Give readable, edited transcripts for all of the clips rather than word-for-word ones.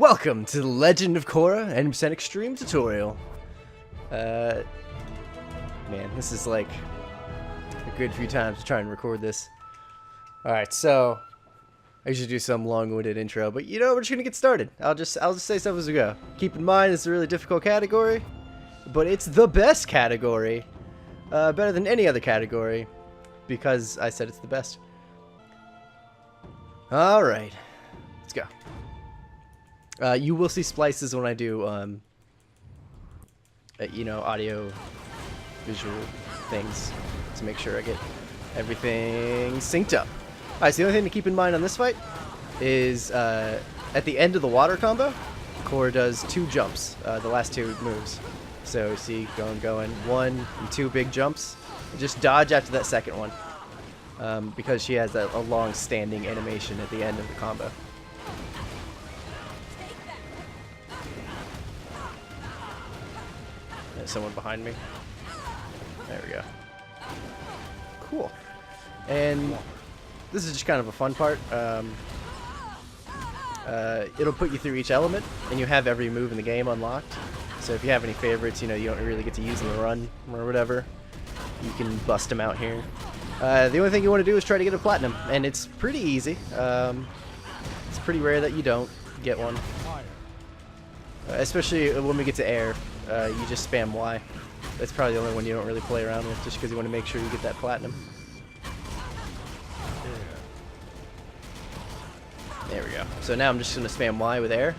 Welcome to the Legend of Korra N% Extreme tutorial. Man, this is like a good few times to try and record this. Alright, so I usually do some long-winded intro, but you know, we're just gonna get started. I'll just say stuff as we go. Keep in mind it's a really difficult category, but it's the best category. Better than any other category, because I said it's the best. Alright, let's go. You will see splices when I do, you know, audio, visual things to make sure I get everything synced up. Alright, so the only thing to keep in mind on this fight is at the end of the water combo, Korra does 2 jumps, the last 2 moves. So you see, going, 1 and 2 big jumps. Just dodge after that second one, because she has a long-standing animation at the end of the combo. There's someone behind me. There we go. Cool. And this is just kind of a fun part. It'll put you through each element, and you have every move in the game unlocked. So if you have any favorites, you know, you don't really get to use in the run or whatever, you can bust them out here. The only thing you want to do is try to get a platinum, and it's pretty easy. It's pretty rare that you don't get one. Especially when we get to air, you just spam Y. That's probably the only one you don't really play around with, just because you want to make sure you get that platinum. There we go. So now I'm just going to spam Y with air,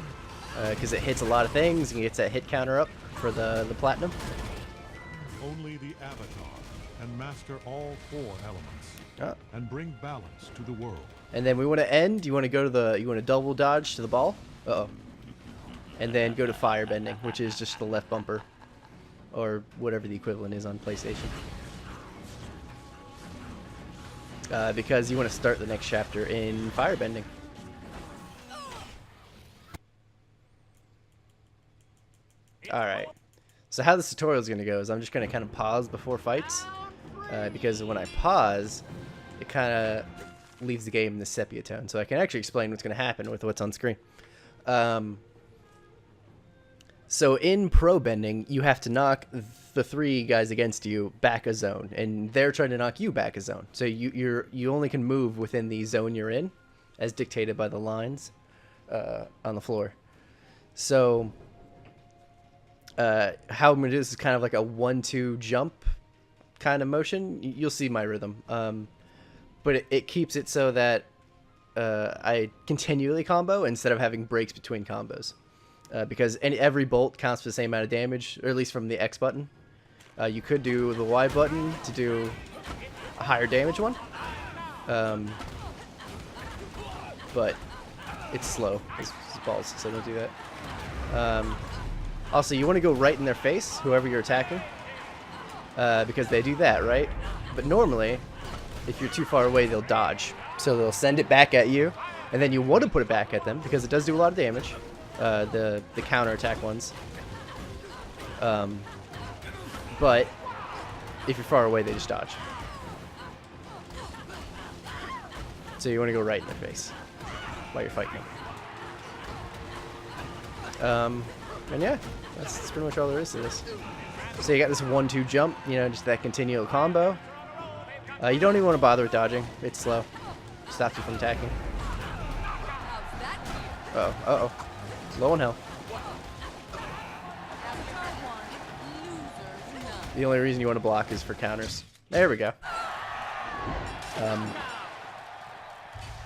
because it hits a lot of things, and it gets that hit counter up for the platinum. Only the Avatar can master all 4 elements and bring balance to the world. And then we want to end. You want to go to you want to double dodge to the ball. Uh-oh. And then go to Firebending, which is just the left bumper, or whatever the equivalent is on PlayStation. Because you want to start the next chapter in Firebending. Alright, so how this tutorial is going to go is I'm just going to kind of pause before fights, because when I pause, it kind of leaves the game in the sepia tone, so I can actually explain what's going to happen with what's on screen. So in pro bending, you have to knock the 3 guys against you back a zone, and they're trying to knock you back a zone. So you only can move within the zone you're in, as dictated by the lines on the floor. So how I'm gonna do this is kind of like a 1-2 jump kind of motion. You'll see my rhythm, but it keeps it so that I continually combo instead of having breaks between combos. Because every bolt counts for the same amount of damage, or at least from the X button. You could do the Y button to do a higher damage one, but it's slow. It's balls, so don't do that. Also, you want to go right in their face, whoever you're attacking, because they do that, right? But normally, if you're too far away, they'll dodge. So they'll send it back at you, and then you want to put it back at them, because it does do a lot of damage. The counter-attack ones. But if you're far away, they just dodge. So you want to go right in their face while you're fighting them. And yeah, that's pretty much all there is to this. So you got this 1-2 jump, you know, just that continual combo. You don't even want to bother with dodging. It's slow. Stops you from attacking. Uh-oh, uh-oh. Low on health. The only reason you want to block is for counters. There we go.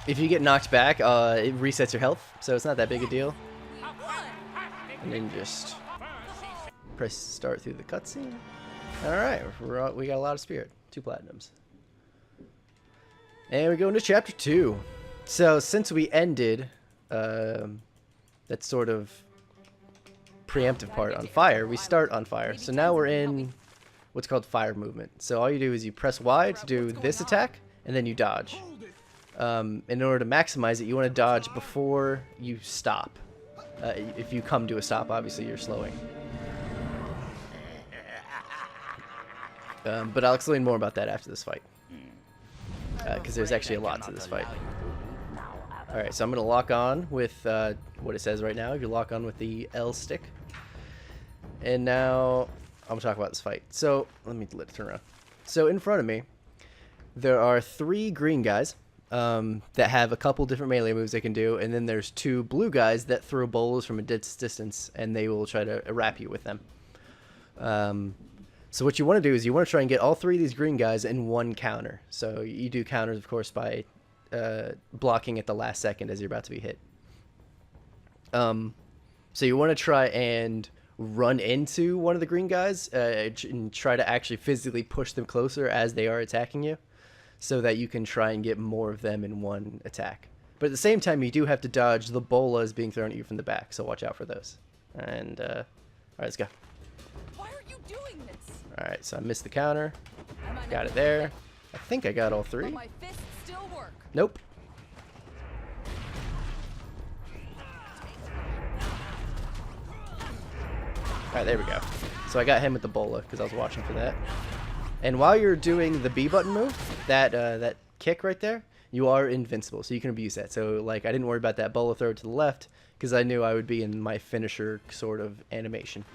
If you get knocked back, it resets your health, so it's not that big a deal. And then just press start through the cutscene. Alright, we got a lot of spirit. 2 platinums. And we go into chapter 2. So since we ended that sort of preemptive part on fire, we start on fire. So now we're in what's called fire movement. So all you do is you press Y to do this attack, and then you dodge. In order to maximize it, you want to dodge before you stop. If you come to a stop, obviously you're slowing. But I'll explain more about that after this fight, because there's actually a lot to this fight. Alright, so I'm going to lock on with what it says right now. If you lock on with the L stick. And now I'm going to talk about this fight. So, let me turn around. So, in front of me, there are 3 green guys that have a couple different melee moves they can do. And then there's 2 blue guys that throw bowls from a distance, and they will try to wrap you with them. So what you want to do is you want to try and get all 3 of these green guys in one counter. So you do counters, of course, by blocking at the last second as you're about to be hit. So you want to try and run into one of the green guys and try to actually physically push them closer as they are attacking you, so that you can try and get more of them in one attack. But at the same time, you do have to dodge the bolas being thrown at you from the back, so watch out for those. And all right, let's go. Why are you doing this? All right, so I missed the counter. Got it there. I think I got all 3. But my fists still work. Nope. Alright, there we go. So I got him with the bola because I was watching for that. And while you're doing the B button move, that kick right there, you are invincible, so you can abuse that. So like I didn't worry about that bola throw to the left because I knew I would be in my finisher sort of animation.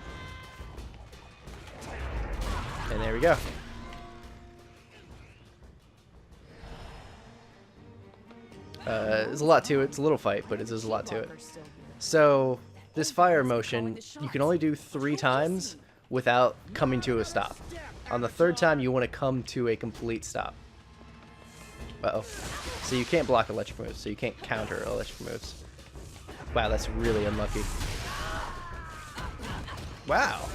And there we go. There's a lot to it. It's a little fight, but there's a lot to it. So this fire motion, you can only do 3 times without coming to a stop. On the 3rd time, you want to come to a complete stop. Uh-oh. So you can't block electric moves, so you can't counter electric moves. Wow, that's really unlucky. Wow.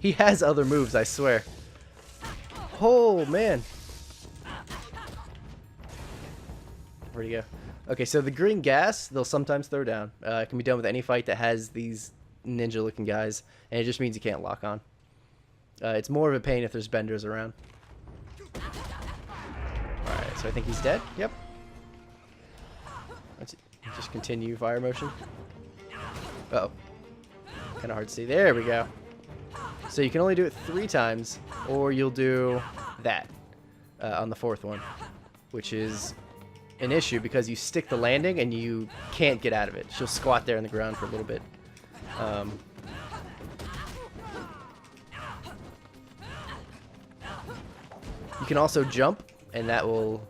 He has other moves, I swear. Oh, man. Where'd he go? Okay, so the green gas, they'll sometimes throw down. It can be done with any fight that has these ninja-looking guys, and it just means you can't lock on. It's more of a pain if there's benders around. Alright, so I think he's dead. Yep. Let's just continue fire motion. Uh-oh. Kind of hard to see. There we go. So you can only do it 3 times, or you'll do that on the 4th one, which is an issue because you stick the landing and you can't get out of it. She'll squat there on the ground for a little bit. You can also jump, and that will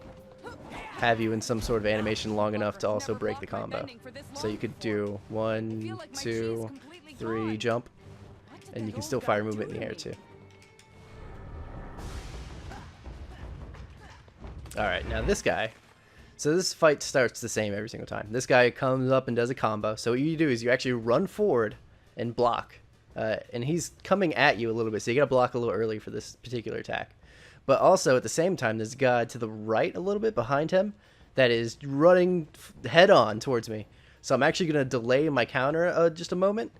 have you in some sort of animation long enough to also break the combo. So you could do 1, 2, 3, jump, and you can still fire movement in the air too. Alright, now this guy. So this fight starts the same every single time. This guy comes up and does a combo. So what you do is you actually run forward and block. And he's coming at you a little bit, so you gotta block a little early for this particular attack. But also at the same time, there's a guy to the right a little bit behind him that is running head on towards me. So I'm actually gonna delay my counter just a moment.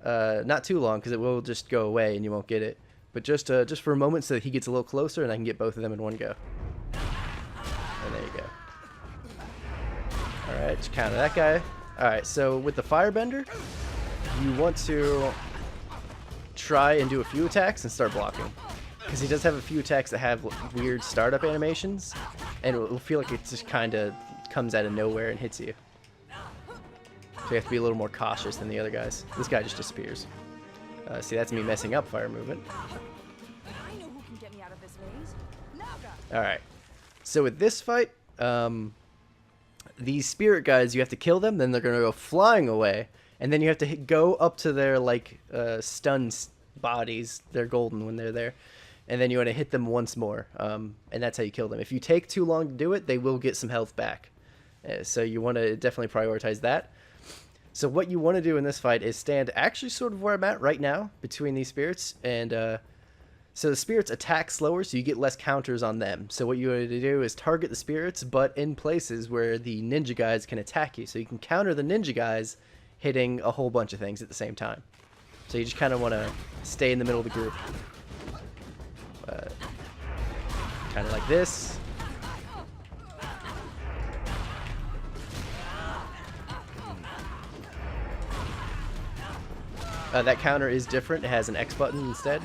Not too long, because it will just go away and you won't get it. But just for a moment so that he gets a little closer and I can get both of them in one go. And there you go. Alright, just counter that guy. Alright, so with the Firebender, you want to try and do a few attacks and start blocking. Because he does have a few attacks that have weird startup animations, and it will feel like it just kind of comes out of nowhere and hits you. So you have to be a little more cautious than the other guys. This guy just disappears. See, that's me messing up fire movement. I know who can get me out of this maze. Naga. Alright, so with this fight, these spirit guys, you have to kill them, then they're going to go flying away, and then you have to go up to their, like, stunned bodies. They're golden when they're there. And then you want to hit them once more, and that's how you kill them. If you take too long to do it, they will get some health back. So you want to definitely prioritize that. So what you want to do in this fight is stand actually sort of where I'm at right now, between these spirits, and so the spirits attack slower, so you get less counters on them. So what you want to do is target the spirits, but in places where the ninja guys can attack you. So you can counter the ninja guys hitting a whole bunch of things at the same time. So you just kind of want to stay in the middle of the group. Kind of like this. That counter is different. It has an X button instead.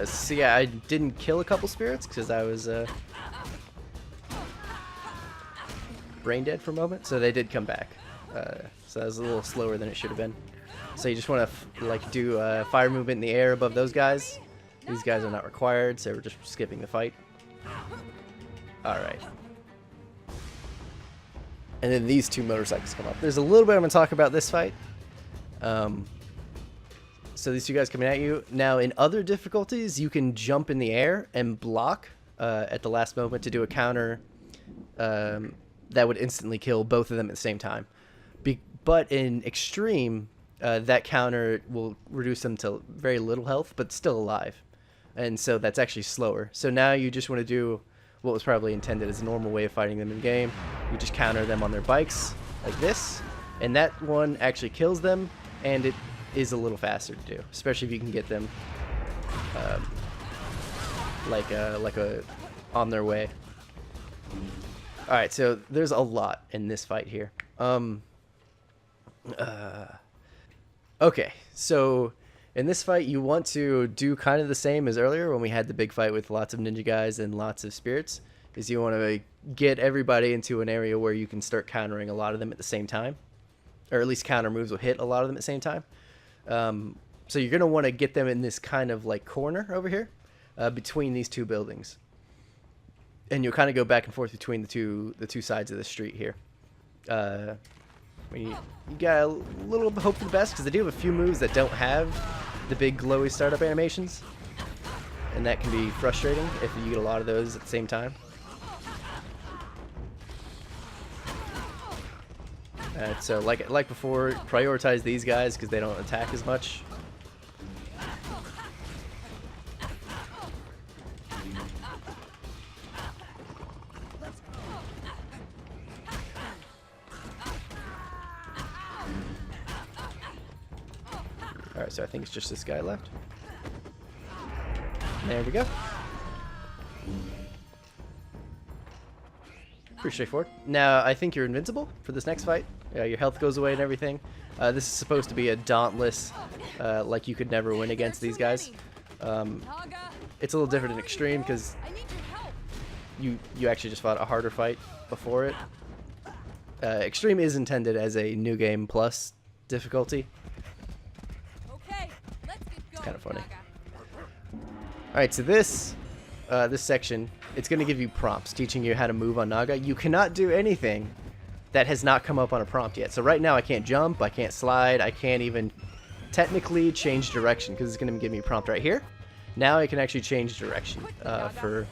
So yeah, I didn't kill a couple spirits because I was brain dead for a moment, so they did come back. So that was a little slower than it should have been. So you just want to like do fire movement in the air above those guys. These guys are not required, so we're just skipping the fight. Alright. And then these two motorcycles come up. There's a little bit I'm going to talk about this fight. So these two guys coming at you. Now in other difficulties, you can jump in the air and block at the last moment to do a counter that would instantly kill both of them at the same time. But in extreme, that counter will reduce them to very little health, but still alive. And so that's actually slower. So now you just want to do what was probably intended as a normal way of fighting them in game. You just counter them on their bikes like this, and that one actually kills them, and it is a little faster to do, especially if you can get them like on their way. All right, so there's a lot in this fight here. Okay, so in this fight, you want to do kind of the same as earlier when we had the big fight with lots of ninja guys and lots of spirits, is you want to get everybody into an area where you can start countering a lot of them at the same time, or at least counter moves will hit a lot of them at the same time. So you're going to want to get them in this kind of like corner over here between these two buildings. And you'll kind of go back and forth between the two sides of the street here. You got a little hope for the best because they do have a few moves that don't have the big glowy startup animations, and that can be frustrating if you get a lot of those at the same time. So like before, prioritize these guys because they don't attack as much. Alright, so I think it's just this guy left. There we go. Pretty straightforward. Now, I think you're invincible for this next fight. Your health goes away and everything. This is supposed to be a dauntless, like you could never win against these guys. It's a little different in Extreme because you actually just fought a harder fight before it. Extreme is intended as a new game plus difficulty. Kind of funny. Alright, so this section, it's going to give you prompts teaching you how to move on Naga. You cannot do anything that has not come up on a prompt yet. So right now I can't jump, I can't slide, I can't even technically change direction because it's going to give me a prompt right here. Now I can actually change direction for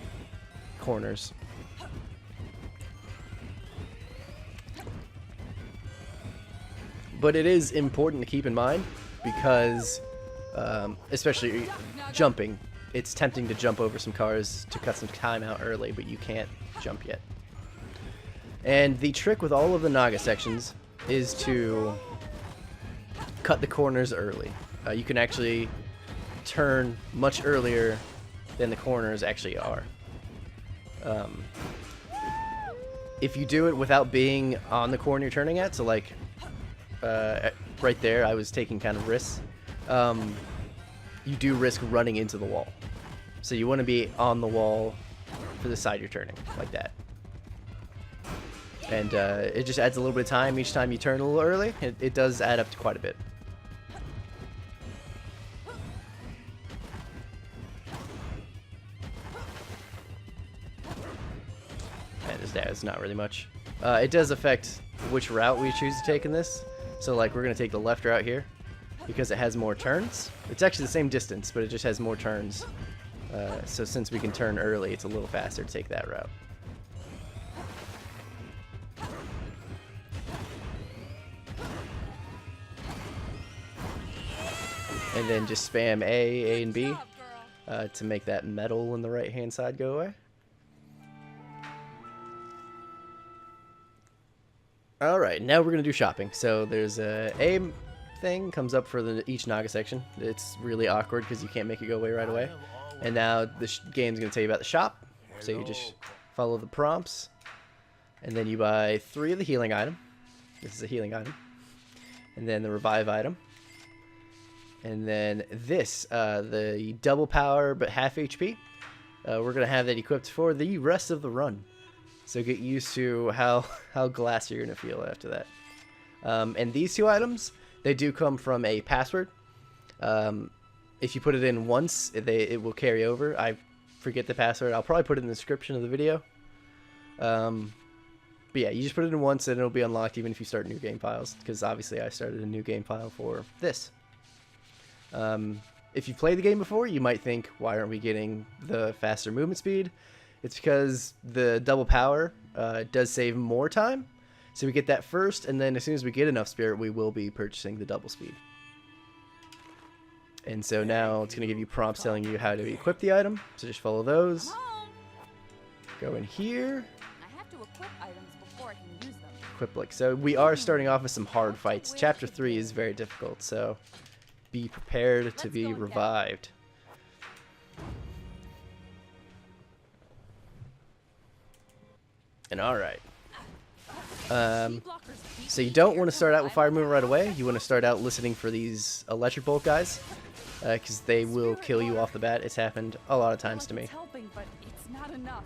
corners. But it is important to keep in mind because especially jumping, it's tempting to jump over some cars to cut some time out early, but you can't jump yet. And the trick with all of the Naga sections is to cut the corners early. You can actually turn much earlier than the corners actually are. If you do it without being on the corner you're turning at, so like right there I was taking kind of risks, you do risk running into the wall. So you want to be on the wall for the side you're turning, like that. And it just adds a little bit of time each time you turn a little early. It does add up to quite a bit. And there's not really much. It does affect which route we choose to take in this. So like we're going to take the left route here because it has more turns. It's actually the same distance, but it just has more turns. So since we can turn early, it's a little faster to take that route. And then just spam A, and B to make that metal on the right hand side go away. Alright, now we're going to do shopping. So there's a thing comes up for each Naga section. It's really awkward because you can't make it go away. And now the game's going to tell you about the shop. So you just follow the prompts. And then you buy 3 of the healing item. This is a healing item. And then the revive item. And then this, the double power but half HP, we're going to have that equipped for the rest of the run. So get used to how glass you're going to feel after that. And these two items, they do come from a password. If you put it in once, it will carry over. I forget the password. I'll probably put it in the description of the video. But yeah, you just put it in once and it'll be unlocked even if you start new game files. Because obviously I started a new game file for this. If you played the game before, you might think, why aren't we getting the faster movement speed? It's because the double power does save more time. So we get that first, and then as soon as we get enough spirit, we will be purchasing the double speed. And so now it's going to give you prompts telling you how to equip the item. So just follow those. Go in here. I have to equip items before I can use them. Equip like so. We are starting off with some hard fights. Chapter 3 is very difficult, so be prepared to be revived. And alright. So you don't want to start out with fire movement right away. You want to start out listening for these electric bolt guys, because they will kill you off the bat. It's happened a lot of times to me.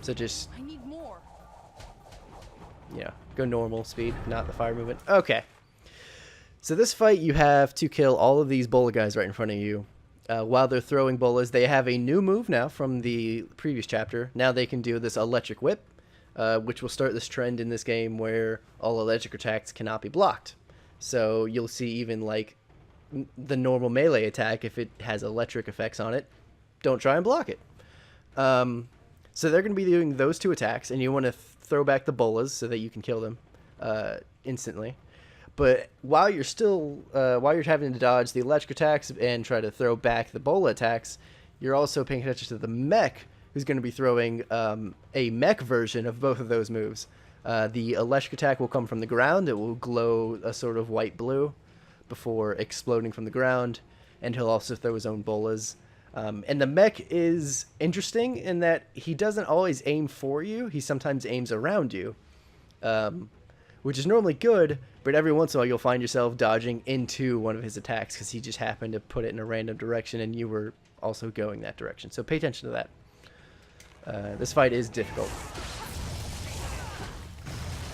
So just, yeah, go normal speed, not the fire movement. Okay. So this fight, you have to kill all of these bola guys right in front of you. While they're throwing bolas, they have a new move now from the previous chapter. Now they can do this electric whip, which will start this trend in this game where all electric attacks cannot be blocked. So you'll see even like the normal melee attack, if it has electric effects on it, don't try and block it. So they're going to be doing those two attacks, and you want to throw back the bolas so that you can kill them instantly. But while you're still, while you're having to dodge the electric attacks and try to throw back the bola attacks, you're also paying attention to the mech, who's going to be throwing a mech version of both of those moves. The electric attack will come from the ground. It will glow a sort of white blue before exploding from the ground, and he'll also throw his own bolas. And the mech is interesting in that he doesn't always aim for you. He sometimes aims around you, which is normally good, but every once in a while you'll find yourself dodging into one of his attacks because he just happened to put it in a random direction and you were also going that direction. So pay attention to that. This fight is difficult.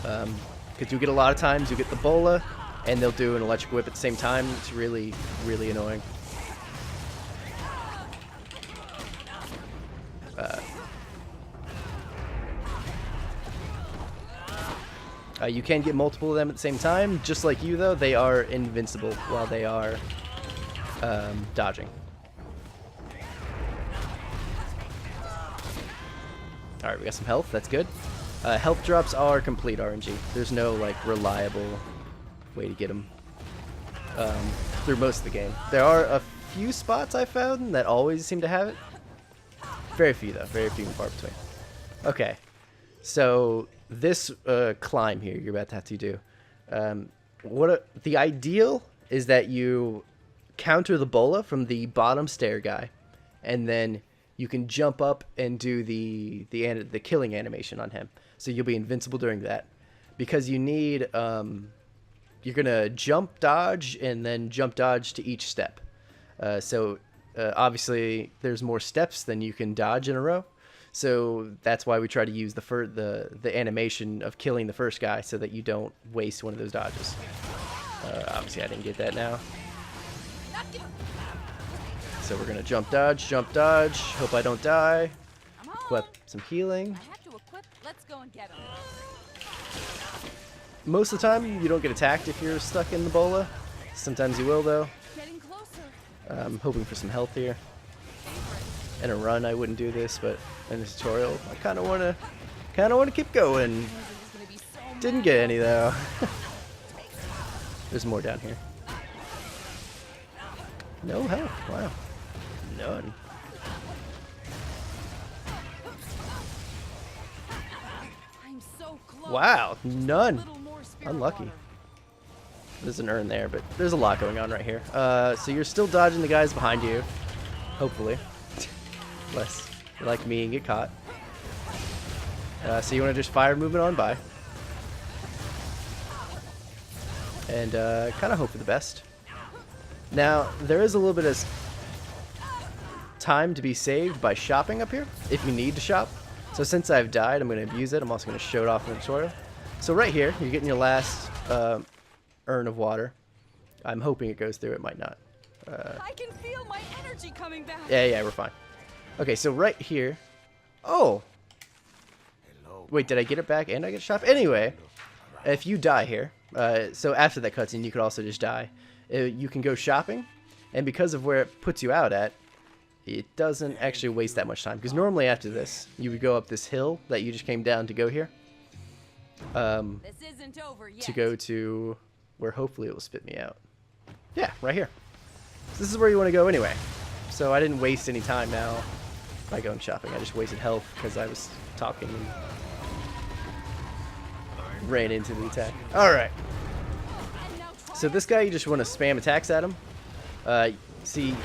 Because you get a lot of times, you get the bola, and they'll do an electric whip at the same time. It's really, really annoying. You can get multiple of them at the same time. Just like you, though, they are invincible while they are dodging. Alright, we got some health. That's good. Health drops are complete RNG. There's no, like, reliable way to get them through most of the game. There are a few spots I found that always seem to have it. Very few, though. Very few and far between. Okay. So, this climb here you're about to have to do. The ideal is that you counter the bola from the bottom stair guy, and then you can jump up and do the killing animation on him. So you'll be invincible during that. Because you need, you're going to jump dodge and then jump dodge to each step. Obviously there's more steps than you can dodge in a row. So that's why we try to use the animation of killing the first guy so that you don't waste one of those dodges. Obviously I didn't get that now. So we're going to jump dodge, hope I don't die. Equip some healing. Let's go and get him. Most of the time you don't get attacked if you're stuck in the bola. Sometimes you will, though. Getting closer. I'm hoping for some health here. In a run I wouldn't do this, but in the tutorial I kind of want to keep going. Didn't get any though. There's more down here. No health. Wow. None. I'm so close. Wow, none. Unlucky. There's an urn there, but there's a lot going on right here. So you're still dodging the guys behind you, hopefully. Unless you're like me and get caught. So you want to just fire movement on by. And kind of hope for the best. Now, there is a little bit of time to be saved by shopping up here, if you need to shop. So since I've died, I'm going to abuse it. I'm also going to show it off in the tutorial. So right here, you're getting your last urn of water. I'm hoping it goes through. It might not. I can feel my energy coming back. Yeah, we're fine. Okay, so right here. Oh! Wait, did I get it back and I get shop? Anyway, if you die here, so after that cutscene, you could also just die. You can go shopping, and because of where it puts you out at, it doesn't actually waste that much time. Because normally after this, you would go up this hill that you just came down to go here. This isn't over yet. To go to where hopefully it will spit me out. Yeah, right here. So this is where you want to go anyway. So I didn't waste any time now by going shopping. I just wasted health because I was talking and ran into the attack. Alright. So this guy, you just want to spam attacks at him. See,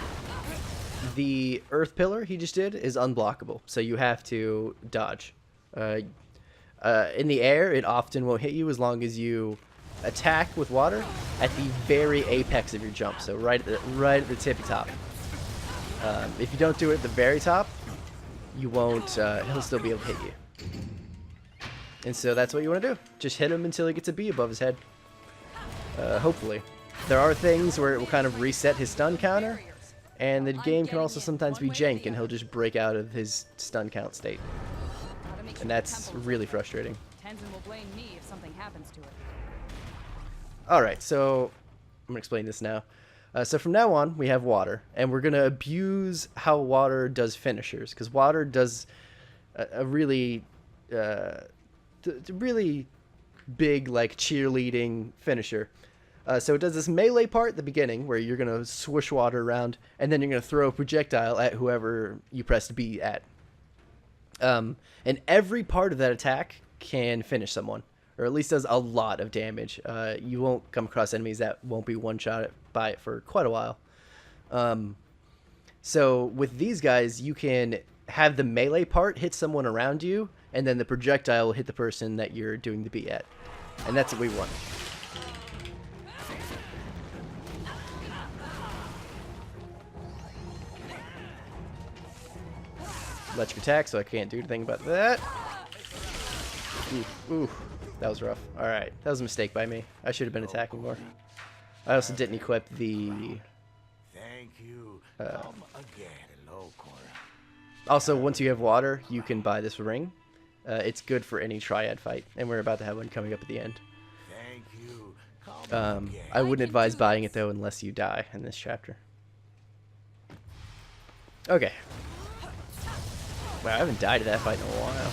the earth pillar he just did is unblockable. So you have to dodge. In the air, it often won't hit you as long as you attack with water at the very apex of your jump. So right at the tippy top. If you don't do it at the very top, you won't, he'll still be able to hit you. And so that's what you want to do. Just hit him until he gets a bee above his head. Hopefully. There are things where it will kind of reset his stun counter, and the game can also sometimes be jank and he'll just break out of his stun count state. And that's really frustrating. Tenzin will blame me if something happens to it. Alright, so I'm going to explain this now. So from now on, we have water, and we're going to abuse how water does finishers, because water does a really, really big, like, cheerleading finisher. So it does this melee part at the beginning, where you're going to swoosh water around, and then you're going to throw a projectile at whoever you pressed B at. And every part of that attack can finish someone, or at least does a lot of damage. You won't come across enemies that won't be one-shot by it for quite a while. So with these guys, you can have the melee part hit someone around you, and then the projectile will hit the person that you're doing the beat at. And that's what we want. Electric attack, so I can't do anything about that. Ooh, that was rough. Alright, that was a mistake by me. I should have been attacking more. I also didn't equip the... Thank you. Come again. Hello, Korra. Also, once you have water, you can buy this ring. It's good for any triad fight, and we're about to have one coming up at the end. Thank you. Come again. I wouldn't advise buying it, though, unless you die in this chapter. Okay. Wow, I haven't died to that fight in a while.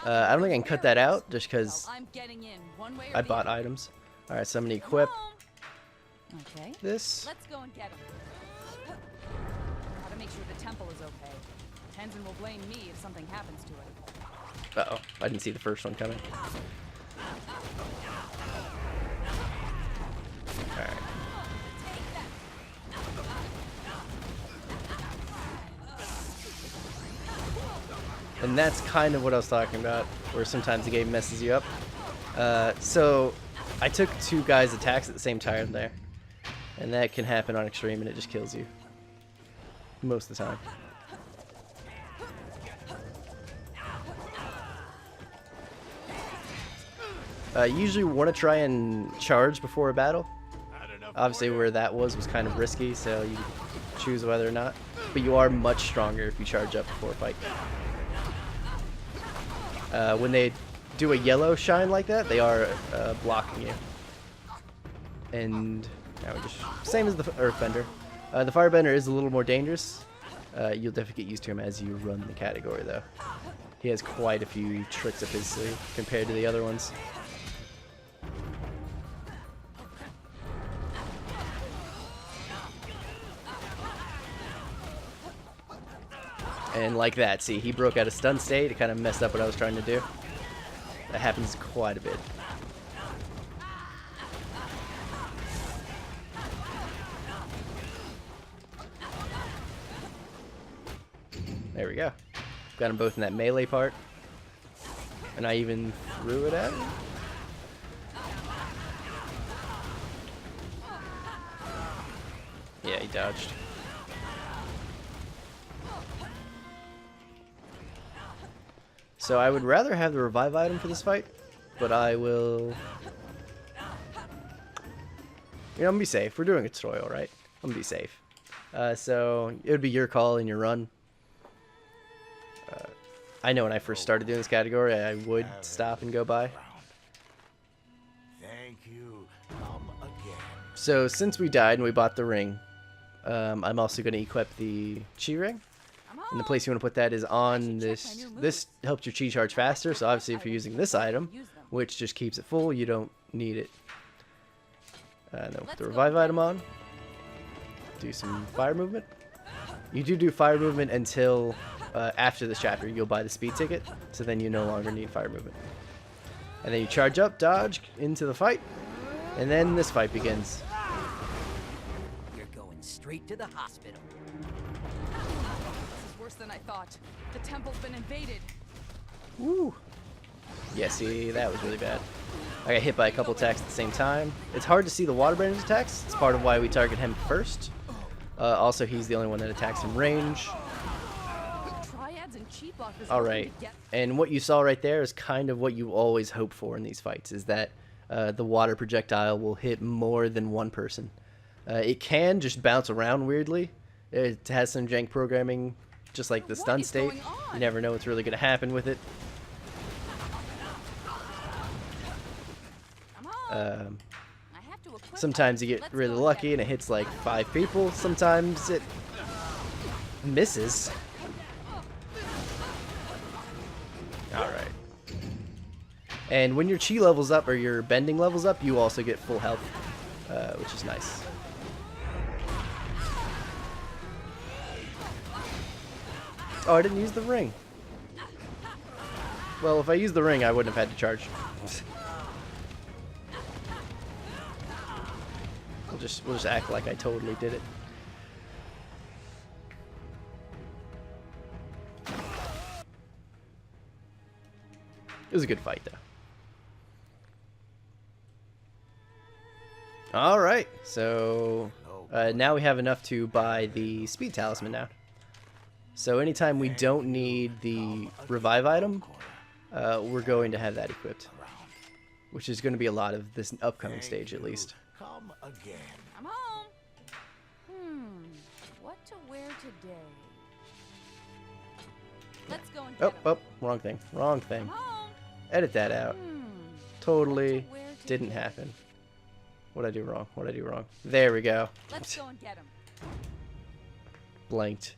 I don't think I can cut that out, just because I bought items. Alright, so I'm going to equip this. Let's go and get him. Gotta make sure the temple is okay. Tenzin will blame me if something happens to it. Uh-oh, I didn't see the first one coming. Alright. And that's kind of what I was talking about, where sometimes the game messes you up. So I took two guys' attacks at the same time there. And that can happen on extreme and it just kills you. Most of the time. Usually we want to try and charge before a battle. Obviously where that was kind of risky, so you choose whether or not. But you are much stronger if you charge up before a fight. When they do a yellow shine like that, they are blocking you. And now we're just same as the Earthbender. The Firebender is a little more dangerous. You'll definitely get used to him as you run the category, though. He has quite a few tricks up his sleeve compared to the other ones. And like that, see, he broke out of stun state. It kind of messed up what I was trying to do. That happens quite a bit. There we go. Got them both in that melee part. And I even threw it at him. Yeah, he dodged. So I would rather have the revive item for this fight, but I will... You know, I'm gonna be safe. We're doing a tutorial, right? I'm gonna be safe. So it would be your call and your run. I know when I first started doing this category, I would stop and go by. Thank you. Come again. So since we died and we bought the ring, I'm also going to equip the chi ring. And the place you want to put that is on this. This helps your chi charge faster. So obviously if you're using this item, which just keeps it full, you don't need it. And then put the revive item on. Do some fire movement. You do fire movement until after this chapter. You'll buy the speed ticket, so then you no longer need fire movement. And then you charge up, dodge into the fight, and then this fight begins. You're going straight to the hospital. This is worse than I thought. The temple's been invaded. Woo! Yeah, see, that was really bad. I got hit by a couple attacks at the same time. It's hard to see the Waterbending's attacks. It's part of why we target him first. Also, he's the only one that attacks in range. Alright, and what you saw right there is kind of what you always hope for in these fights, is that the water projectile will hit more than one person. It can just bounce around weirdly. It has some jank programming, just like the stun state. You never know what's really going to happen with it. Sometimes you get really lucky and it hits like 5 people. Sometimes it misses. Alright. And when your chi levels up or your bending levels up, you also get full health, which is nice. Oh, I didn't use the ring. Well, if I used the ring, I wouldn't have had to charge. We'll just act like I totally did it. It was a good fight, though. Alright, so now we have enough to buy the speed talisman now. So anytime we don't need the revive item, we're going to have that equipped. Which is going to be a lot of this upcoming stage, at least. Come again. I'm home. What to wear today? Let's go and get Oh, wrong thing. Wrong thing. Edit that out. Totally didn't happen. What'd I do wrong? What'd I do wrong? There we go. Let's go and get him. Blanked.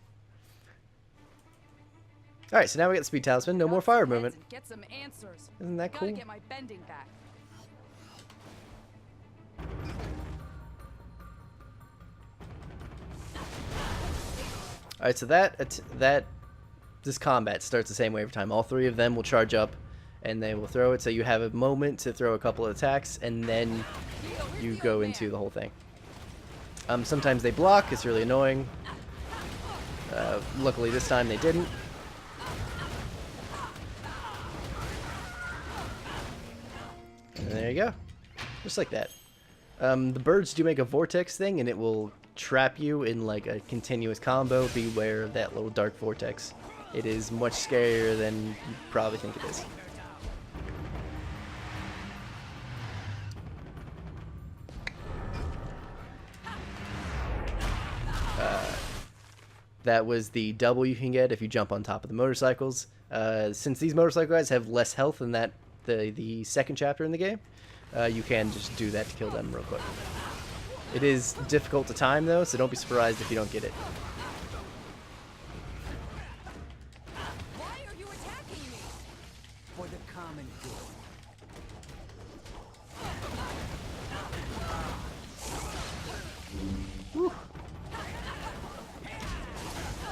Alright, so now we got the speed talisman. No more fire movement. Get some answers. Isn't that cool? Gotta get my bending back. Alright, so this combat starts the same way every time. All 3 of them will charge up and they will throw it, so you have a moment to throw a couple of attacks and then you go into the whole thing. Sometimes they block, it's really annoying. Luckily this time they didn't. And there you go. Just like that. The birds do make a vortex thing and it will trap you in like a continuous combo. Beware of that little dark vortex. It is much scarier than you probably think it is. That was the double you can get if you jump on top of the motorcycles. Since these motorcycle guys have less health than that the second chapter in the game, you can just do that to kill them real quick. It is difficult to time though, so don't be surprised if you don't get it. Why are you attacking me? For the common good.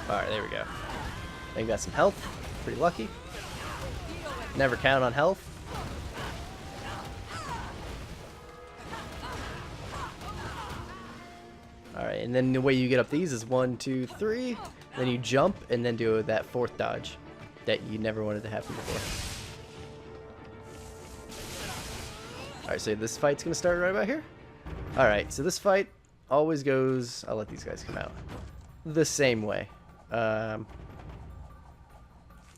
Alright, there we go. They got some health. Pretty lucky. Never count on health. Alright, and then the way you get up these is 1, 2, 3. Then you jump and then do that 4th dodge that you never wanted to happen before. Alright, so this fight's going to start right about here. Alright, so this fight, always goes, I'll let these guys come out, the same way. Or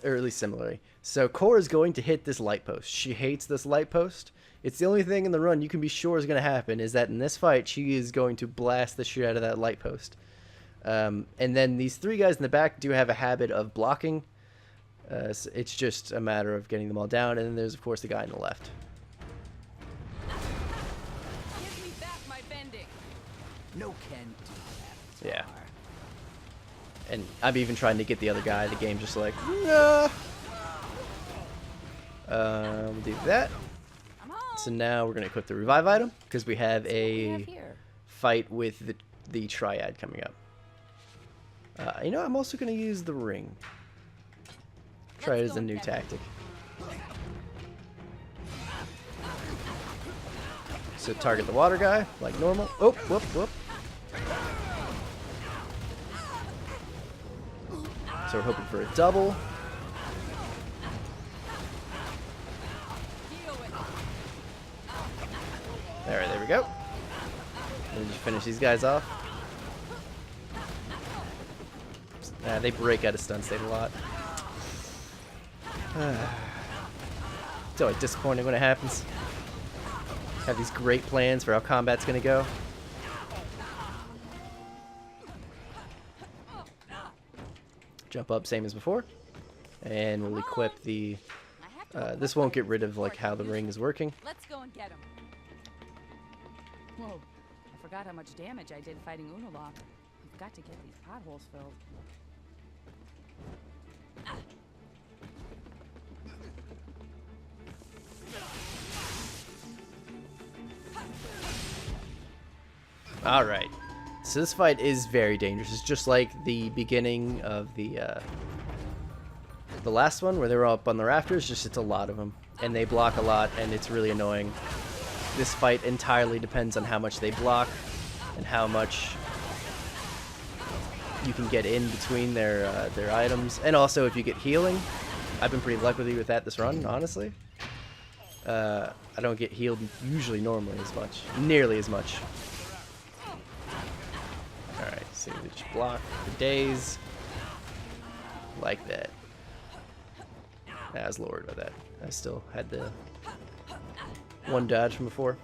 at least similarly. So Korra is going to hit this light post. She hates this light post. It's the only thing in the run you can be sure is going to happen, is that in this fight, she is going to blast the shit out of that light post. And then these three guys in the back do have a habit of blocking. So it's just a matter of getting them all down. And then there's, of course, the guy on the left. Give me back my bending. No can do that. Yeah. And I'm even trying to get the other guy. The game's just like, nah. We'll do that. I'm home. So now we're going to equip the revive item, because we have What do we a have here? fight with the triad coming up. You know, I'm also going to use the ring. Try it as a new tactic. So target the water guy, like normal. Oh, whoop, whoop. So we're hoping for a double. Alright, there we go. And just finish these guys off. They break out of stun state a lot. It's always disappointing when it happens. Have these great plans for how combat's gonna go. Jump up, same as before. And we'll equip the... this won't get rid of like how the ring is working. Let's go and get him. Whoa. I forgot how much damage I did fighting Unalaq. We've got to get these potholes filled. Alright. So this fight is very dangerous. It's just like the beginning of the last one where they were all up on the rafters, just it's a lot of them. And they block a lot, and it's really annoying. This fight entirely depends on how much they block and how much you can get in between their items. And also if you get healing. I've been pretty lucky with that this run, honestly. I don't get healed usually normally as much. Nearly as much. Alright, so we just block for days. Like that. I was lowered by that. I still had the one dodge from before.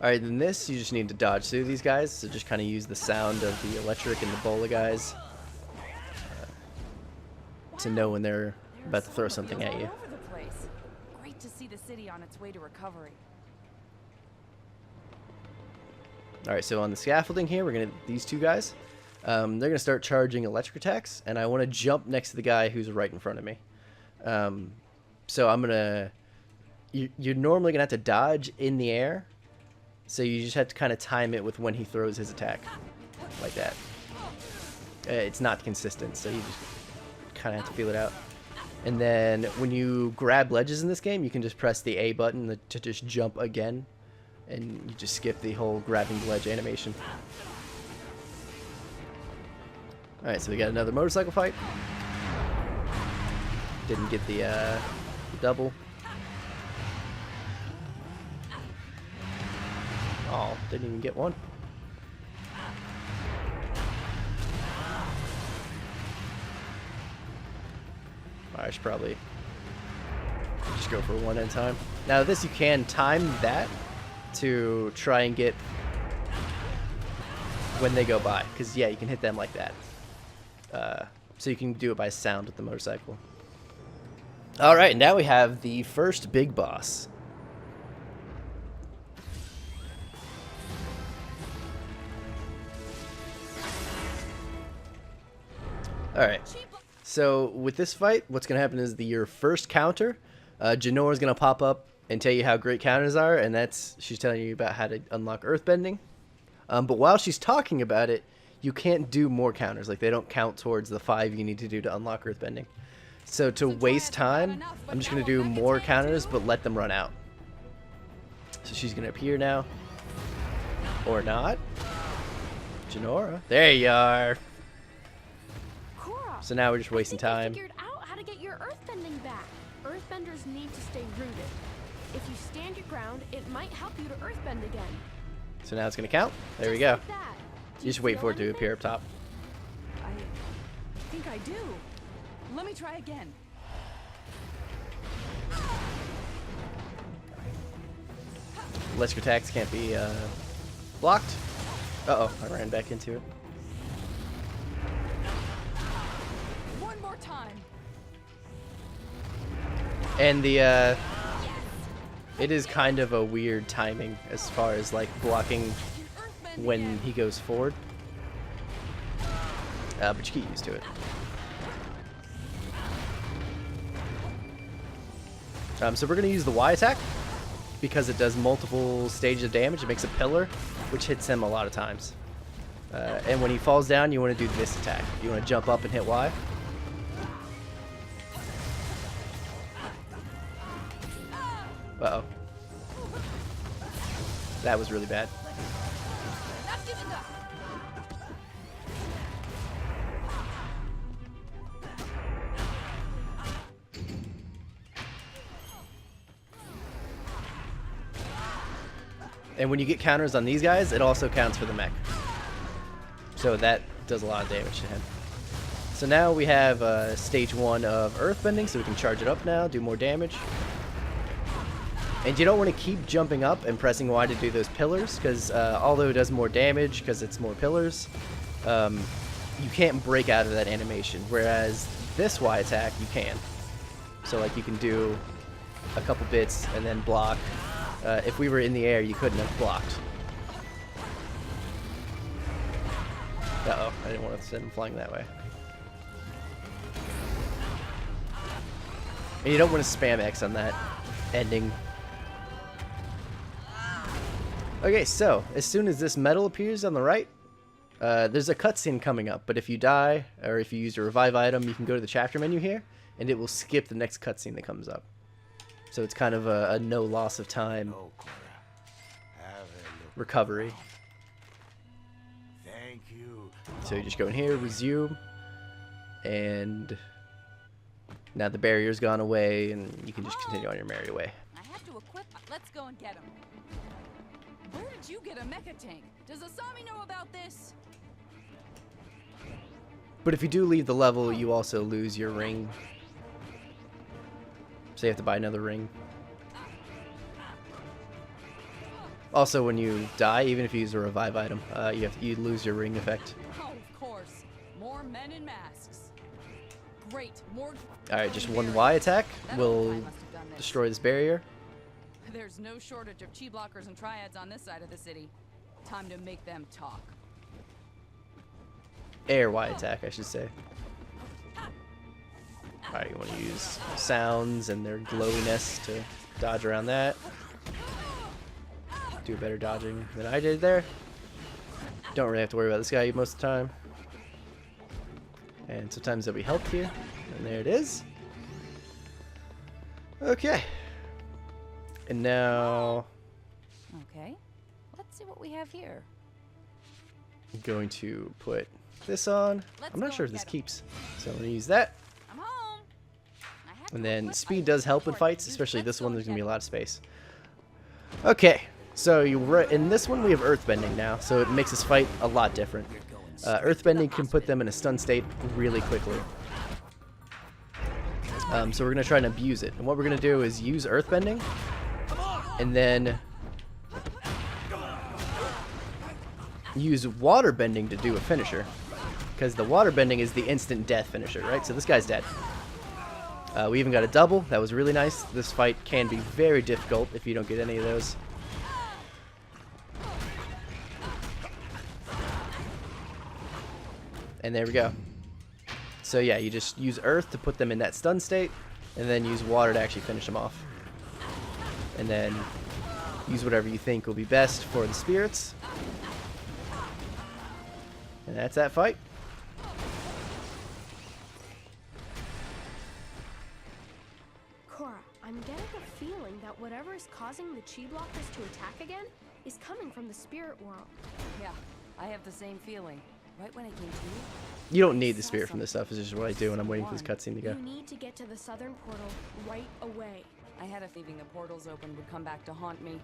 Alright, then this, you just need to dodge through these guys. So just kind of use the sound of the electric and the bola guys to know when they're about to throw something at you. All over the place. Great to see the city on its way to recovery. Alright, so on the scaffolding here, we're going to, these two guys, they're going to start charging electric attacks, and I want to jump next to the guy who's right in front of me. So I'm going to, you're normally going to have to dodge in the air, so you just have to kind of time it with when he throws his attack, like that. It's not consistent, so you just kind of have to feel it out. And then when you grab ledges in this game, you can just press the A button to just jump again. And you just skip the whole grabbing the ledge animation. Alright, so we got another motorcycle fight. Didn't get the double. Oh, didn't even get one. I should probably just go for one at a time. Now this, you can time that to try and get when they go by, because yeah, you can hit them like that. So you can do it by sound with the motorcycle. Alright, now we have the first big boss. Alright, so with this fight, what's going to happen is your first counter, Janora's going to pop up and tell you how great counters are, and that's, she's telling you about how to unlock Earthbending. But while she's talking about it, you can't do more counters. Like, they don't count towards the 5 you need to do to unlock Earthbending. So to waste time, I'm just going to do more counters, but let them run out. So she's going to appear now. Or not. Janora. There you are. Korra, So now we're just wasting I time. figured out how to get your Earthbending back. Earthbenders need to stay rooted. If you stand your ground, it might help you to Earthbend again. So now it's gonna count. There we go. Like that. Do You just you wait feel for it to anything? appear up top. I think I do. Let me try again. Electric attacks can't be blocked. Uh-oh, I ran back into it. One more time. And the it is kind of a weird timing as far as like blocking Earthbending when again. he goes forward. But you get used to it. So we're gonna use the Y attack because it does multiple stages of damage. It makes a pillar, which hits him a lot of times. And when he falls down, you want to do this attack. You want to jump up and hit Y. Uh-oh. That was really bad. Not giving up. And when you get counters on these guys, it also counts for the mech. So that does a lot of damage to him. So now we have stage 1 of Earthbending, so we can charge it up now, do more damage. And you don't want to keep jumping up and pressing Y to do those pillars, because although it does more damage because it's more pillars, you can't break out of that animation, whereas this Y attack you can. So like you can do a couple bits and then block. If we were in the air, you couldn't have blocked. Uh-oh, I didn't want to send him flying that way. And you don't want to spam X on that ending. Okay, so as soon as this medal appears on the right, there's a cutscene coming up, but if you die, or if you use a revive item, you can go to the chapter menu here, and it will skip the next cutscene that comes up. So it's kind of a no loss of time Oh, Korra. Have a look. recovery. Thank you. So you just go in here, resume, and now the barrier's gone away, and you can just continue on your merry way. I have to equip. Let's go and get him. Where did you get a mecha tank? Does Asami know about this? But if you do leave the level, you also lose your ring. So you have to buy another ring. Also, when you die, even if you use a revive item, you lose your ring effect. Oh, of course. More men in masks. Great. More. Alright, just one Y attack That will old guy must have done this. destroy this barrier. There's no shortage of chi blockers and triads on this side of the city. Time to make them talk. Air Y attack, I should say. Alright, you want to use sounds and their glowiness to dodge around that. Do better dodging than I did there. Don't really have to worry about this guy most of the time. And sometimes there'll be help here. And there it is. Okay. And now Okay. Let's see what we have here. I'm going to put this on. Let's I'm go not sure if and this get 'em. keeps. So I'm going to use that. I'm home. I have And to then equip speed items does help in before I fights, use especially Let's this go one. and There's going to be a get lot of space. Okay. So in this one we have Earthbending now, so it makes this fight a lot different. Earthbending can put them in a stun state really quickly. So we're going to try and abuse it. And what we're going to do is use Earthbending, and then use Waterbending to do a finisher. Because the Waterbending is the instant death finisher, right? So this guy's dead. We even got a double. That was really nice. This fight can be very difficult if you don't get any of those. And there we go. So yeah, you just use Earth to put them in that stun state, and then use Water to actually finish them off. And then use whatever you think will be best for the spirits. And that's that fight. Korra, I'm getting a feeling that whatever is causing the chi blockers to attack again is coming from the spirit world. Yeah, I have the same feeling. Right when I came to you, You don't need the spirit from this stuff. It's just what I do when I'm waiting for this cutscene to go. You need to get to the southern portal right away. I had a feeling the portals open would come back to haunt me.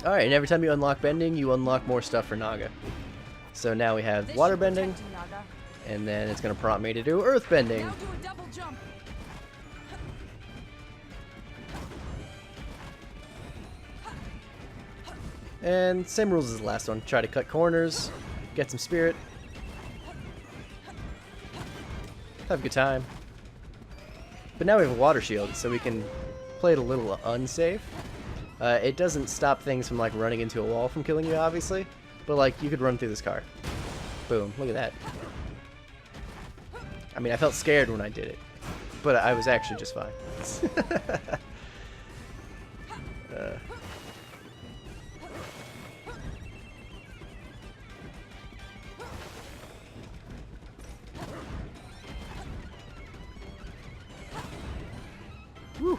Alright, and every time you unlock bending, you unlock more stuff for Naga. So now we have waterbending, and then it's going to prompt me to do earthbending. Now do a double jump. And same rules as the last one. Try to cut corners, get some spirit, have a good time. But now we have a water shield, so we can play it a little unsafe. It doesn't stop things from like running into a wall from killing you, obviously, but like you could run through this car. Boom! Look at that. I mean, I felt scared when I did it, but I was actually just fine. Whew.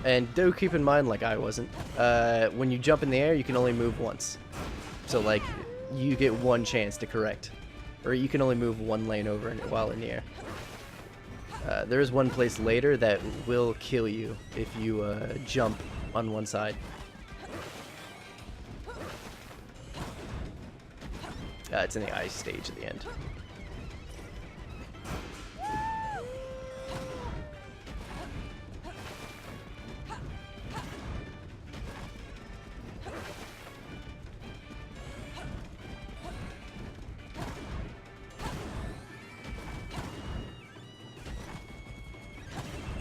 And do keep in mind, like I wasn't, when you jump in the air, you can only move once. So like, you get one chance to correct. Or you can only move one lane over while in the air. There is one place later that will kill you if you jump on one side. It's in the ice stage at the end.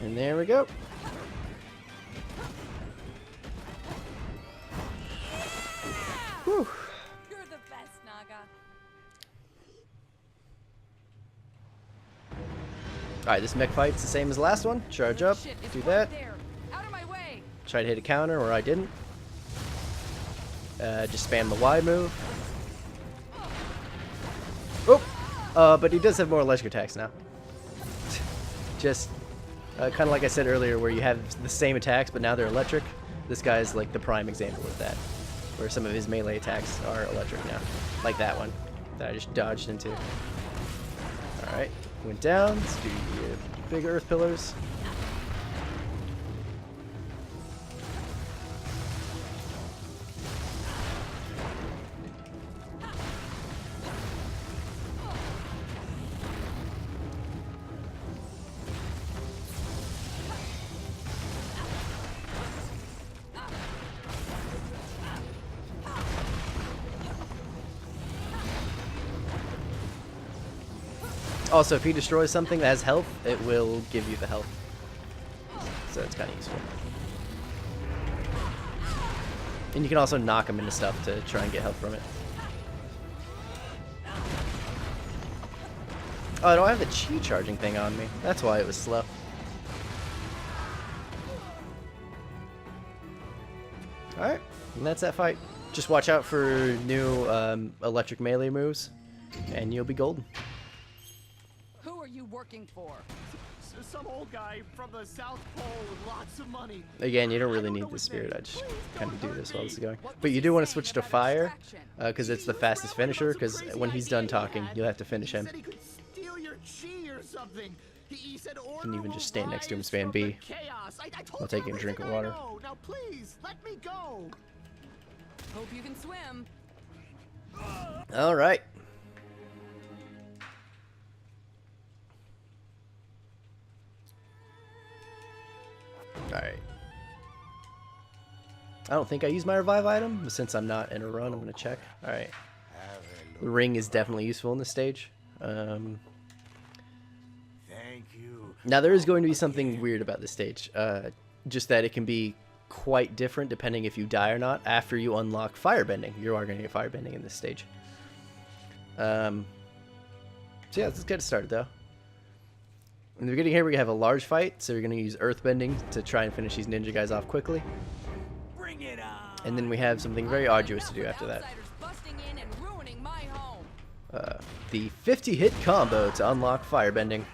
And there we go. Whew. You're the best, Naga. Alright, this mech fight's the same as the last one. Charge up, Shit, it's do right that. there. Out of my way. Try to hit a counter where I didn't. Just spam the Y move. Oh! But he does have more electric attacks now. Just kind of like I said earlier, where you have the same attacks, but now they're electric. This guy's like the prime example of that, where some of his melee attacks are electric now, like that one that I just dodged into. All right, went down. Let's do the big earth pillars. Also, if he destroys something that has health, it will give you the health. So it's kind of useful. And you can also knock him into stuff to try and get health from it. Oh, I don't have the chi charging thing on me. That's why it was slow. Alright, and that's that fight. Just watch out for new electric melee moves, and you'll be golden. Who are you working for? Some old guy from the South Pole with lots of money. Again, you don't really need the spirit. I just kind of do this while this is going. But you do want to switch to fire, because it's the fastest finisher, because when he's done talking, you'll have to finish him. He could steal your chi or something. He said You can even just stand next to him, spam B. I'll take a drink of water. Now please, let me go. Hope you can swim. Alright. Alright. I don't think I used my revive item, but since I'm not in a run, I'm going to check. Alright. The ring is definitely useful in this stage. Thank you. Now there is going to be something weird about this stage. Just that it can be quite different depending if you die or not after you unlock Firebending. You are going to get Firebending in this stage. So yeah, let's get it started though. In the beginning here we have a large fight, so you're going to use Earthbending to try and finish these ninja guys off quickly. Bring it on. And then we have something very arduous to do after that. Busting in and ruining my home. The 50-hit combo to unlock Firebending.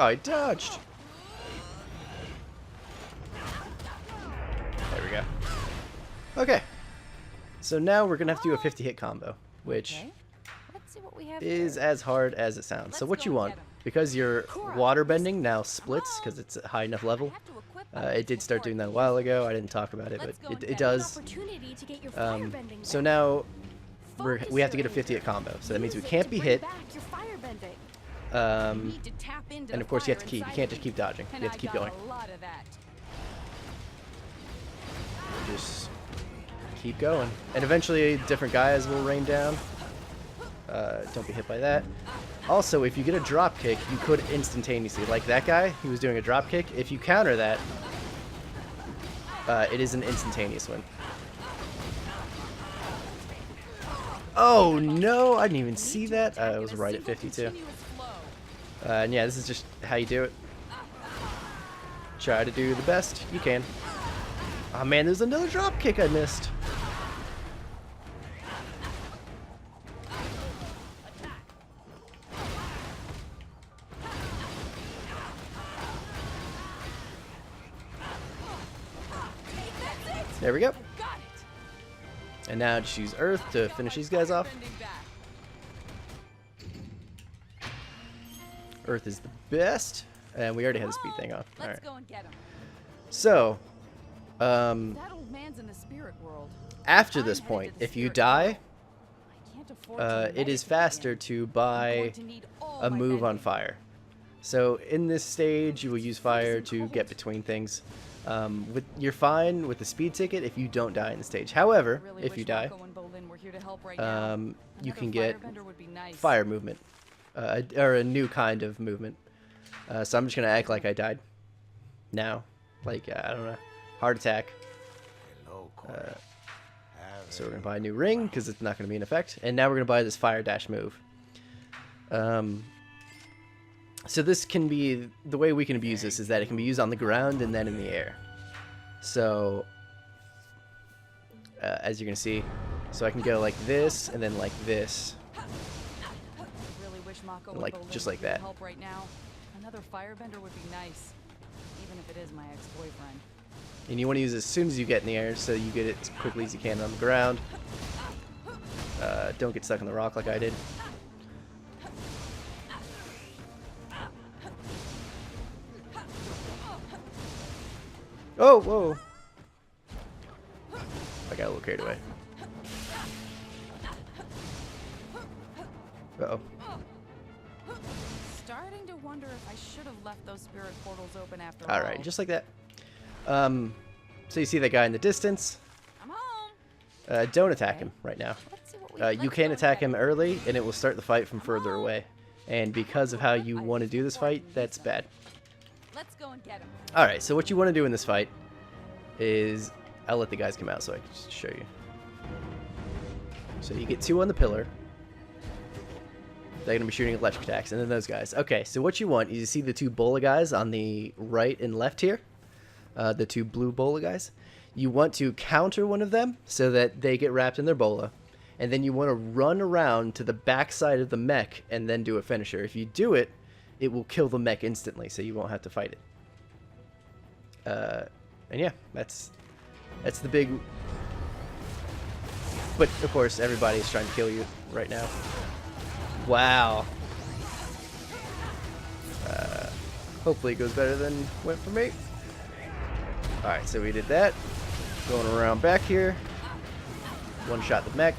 Oh, I dodged. There we go. Okay. So now we're gonna have to do a 50-hit combo, which Okay. Let's see what we have is here. as hard as it sounds. So Let's what go you and want, get 'em. because your Korra, waterbending now splits because it's a high enough I level. have to equip them It did start before doing that a I while use ago. I didn't talk about it, Let's go but and it get does. Opportunity to get your firebending So back. now Focus we have to your get a 50-hit anger. combo. So that means we Use it can't to be bring hit. back your firebending. You need to tap into And the of course you have fire to keep. You inside can't of just me. keep dodging. And You have to keep I got going. a lot of that. Just keep going, and eventually different guys will rain down. Don't be hit by that. Also, if you get a drop kick, you could instantaneously, like that guy, he was doing a drop kick. If you counter that, it is an instantaneous win. Oh no, I didn't even see that. I was right at 52. And yeah, this is just how you do it. Try to do the best you can. Oh man, there's another drop kick I missed. There we go. Got it. And now just use Earth to finish these guys off. Firebending back. Earth is the best. And we already had the speed thing on. Let's Alright. go and get him. So, That old man's in the spirit world. after I'm this headed point, to the if you spirit die, world. I can't afford to it is medicate faster in. to I'm buy going to need all a my move on bending. fire. So in this stage, you will use fire to get between things. You're fine with the speed ticket if you don't die in the stage. However, I really if wish you die, Marco and Bolin were here to help right now. you Another can get firebender would be nice. fire movement, or a new kind of movement. So I'm just gonna act like I died. Now, like I don't know, heart attack. Hello, Korra. So we're gonna buy a new ring because it's not gonna be in effect, and now we're gonna buy this fire dash move. So this can be, the way we can abuse this is that it can be used on the ground and then in the air. So as you're gonna see, so I can go like this and then like this. I really wish Mako Like- and Bolin just were like here to that. help right now. Another firebender would be nice, even if it is my ex-boyfriend. And you want to use it as soon as you get in the air, so you get it as quickly as you can on the ground. Don't get stuck on the rock like I did. Oh, whoa. I got a little carried away. Uh-oh. Starting to wonder if I should have left those spirit portals open after all. Alright, just like that. So you see that guy in the distance. I'm home. Don't attack him right now. Let's see what we You let's can go and attack get him early, and it will start the fight from further away. And because of how you want to do this fight, that's bad. Let's go and get him. Alright, so what you want to do in this fight is... I'll let the guys come out so I can just show you. So you get 2 on the pillar. They're going to be shooting electric attacks, and then those guys. Okay, so what you want is you see the 2 bola guys on the right and left here. The 2 blue bola guys. You want to counter one of them so that they get wrapped in their bola. And then you want to run around to the back side of the mech and then do a finisher. If you do it, it will kill the mech instantly, so you won't have to fight it. And yeah, that's the big... But, of course, everybody is trying to kill you right now. Wow. Hopefully it goes better than went for me. Alright, so we did that. Going around back here. One shot the mech.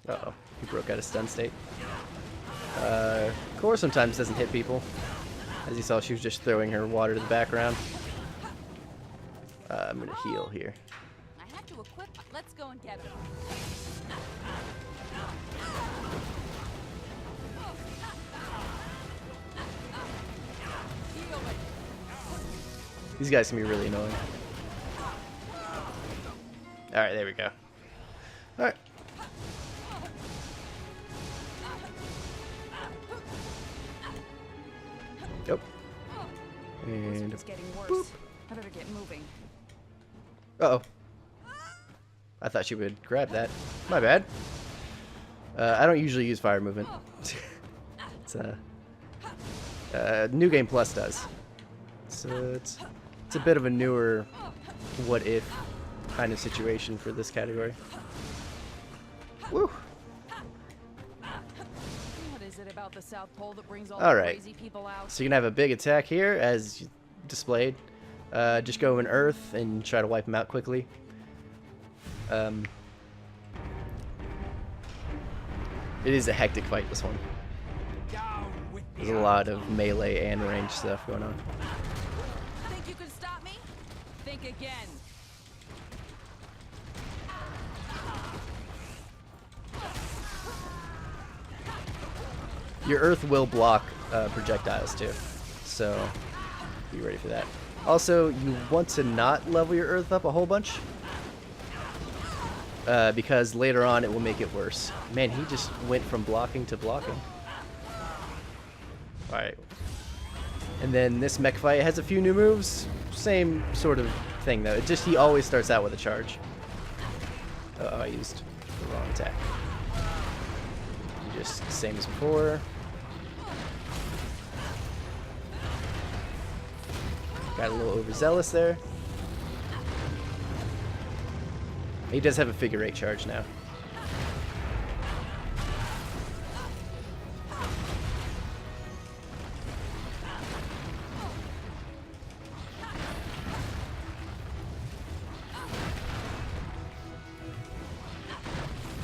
Uh-oh, he broke out of stun state. Korra sometimes doesn't hit people. As you saw, she was just throwing her water to the background. I'm gonna heal here. I have to equip. Let's go and get him. Heal it. These guys can be really annoying. Alright, there we go. Alright. Yep. And It's getting worse. boop. I better get moving. Uh-oh. I thought she would grab that. My bad. I don't usually use fire movement. It's New Game Plus does. So it's a bit of a newer what if kind of situation for this category. Woo! What is it about the South Pole that brings all All the right. crazy people out? So you can have a big attack here as displayed. Just go in Earth and try to wipe them out quickly. It is a hectic fight, this one. There's a lot of melee and range stuff going on. Think you could stop me? Think again. Your Earth will block projectiles too, so be ready for that. Also, you want to not level your Earth up a whole bunch, because later on it will make it worse. Man, he just went from blocking to blocking. Alright. And then this mech fight has a few new moves. Same sort of thing though. It just, he always starts out with a charge. Oh, I used the wrong attack. Just same as before. Got a little overzealous there. He does have a figure 8 charge now.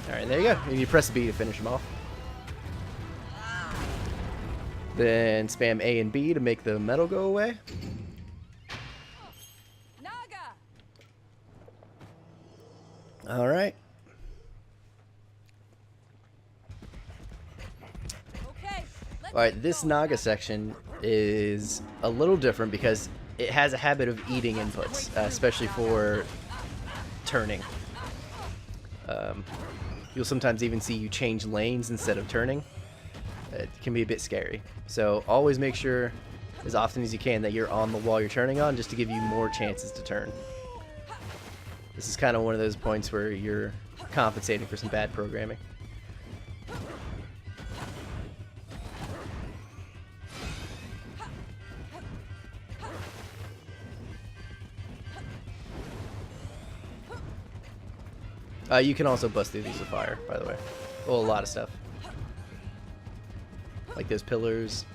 Alright, there you go. And you press B to finish him off. Then spam A and B to make the metal go away. Naga! Alright. Okay, let's Alright, this Naga section is a little different because it has a habit of eating inputs, especially for turning. You'll sometimes even see you change lanes instead of turning. It can be a bit scary. So always make sure, as often as you can, that you're on the wall you're turning on, just to give you more chances to turn. This is kind of one of those points where you're compensating for some bad programming. You can also bust through these with fire, by the way. Well, a lot of stuff. Like those pillars.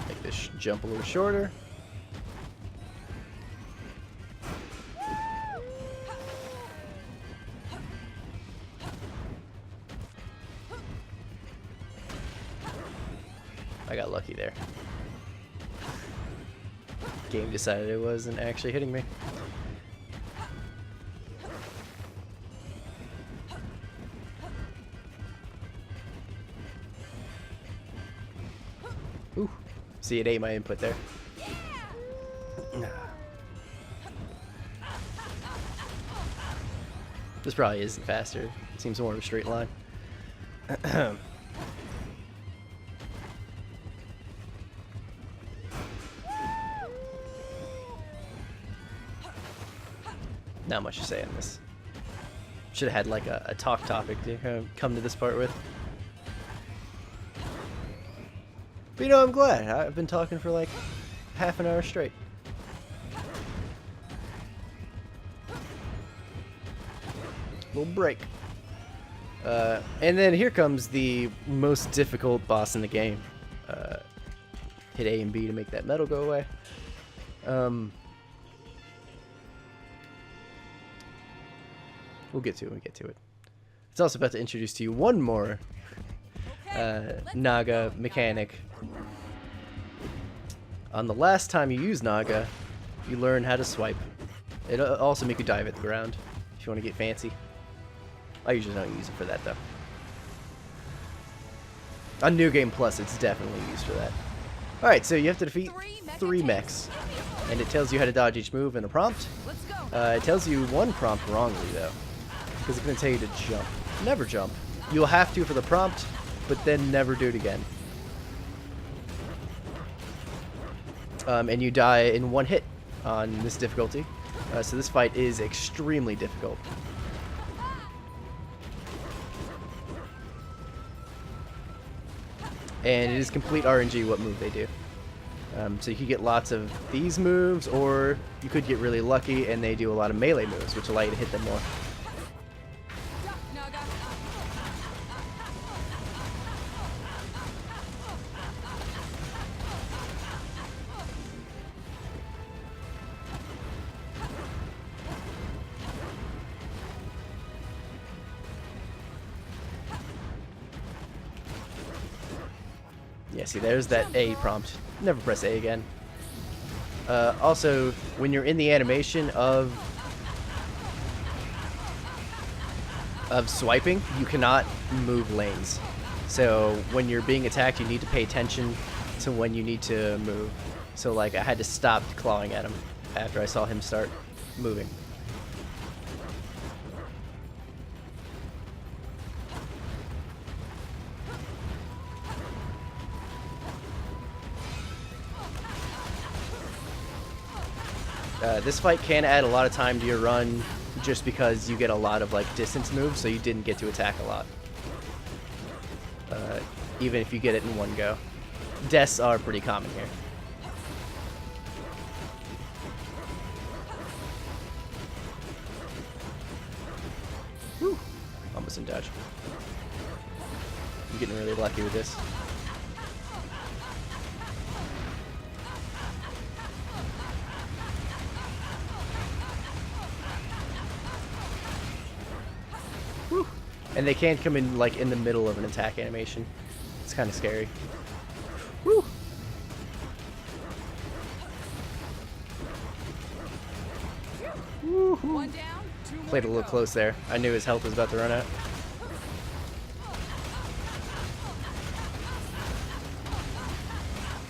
Make this jump a little shorter. I got lucky there. Game decided it wasn't actually hitting me. Ooh. See, it ate my input there. This probably isn't faster. It seems more of a straight line. Not much to say on this. Should have had like a talk topic to come to this part with. But you know, I'm glad. I've been talking for like half an hour straight. Little break. And then here comes the most difficult boss in the game. Hit A and B to make that metal go away. We'll get to it when we get to it. It's also about to introduce to you one more Naga mechanic. On the last time you use Naga, you learn how to swipe. It'll also make you dive at the ground if you want to get fancy. I usually don't use it for that though. On New Game Plus, it's definitely used for that. Alright, so you have to defeat 3 mechs. And it tells you how to dodge each move in a prompt. It tells you one prompt wrongly though, because it's going to tell you to jump. Never jump. You'll have to for the prompt, but then never do it again. and you die in one hit on this difficulty. So this fight is extremely difficult. And it is complete RNG what move they do. So you could get lots of these moves, or you could get really lucky and they do a lot of melee moves, which allow you to hit them more. Naga. Yeah, see, there's that A prompt. Never press A again. Also, when you're in the animation of swiping, you cannot move lanes. So when you're being attacked, you need to pay attention to when you need to move. So like, I had to stop clawing at him after I saw him start moving. This fight can add a lot of time to your run just because you get a lot of like distance moves, so you didn't get to attack a lot. Even if you get it in one go. Deaths are pretty common here. Whew. Almost in dodge. I'm getting really lucky with this. And they can come in like in the middle of an attack animation. It's kind of scary. Woo! One down, two more Played a to little go. close there. I knew his health was about to run out.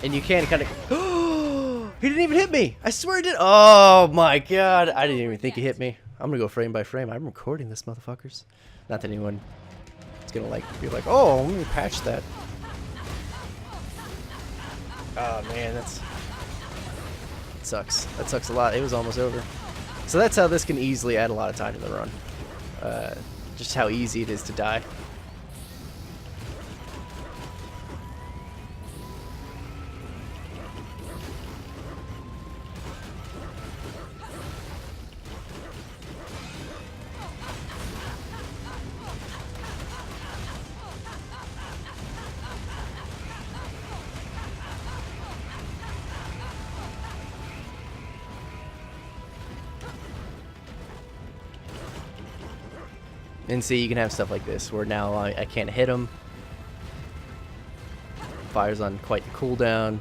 And you can kind of... He didn't even hit me! I swear he did! Oh my god! I didn't even think he hit me. I'm gonna go frame by frame. I'm recording this, motherfuckers. Not that anyone is gonna like be like, oh, let me patch that. Oh man, that sucks. That sucks a lot. It was almost over. So that's how this can easily add a lot of time to the run. Just how easy it is to die. And see, you can have stuff like this, where now I can't hit him. Fire's on quite the cooldown.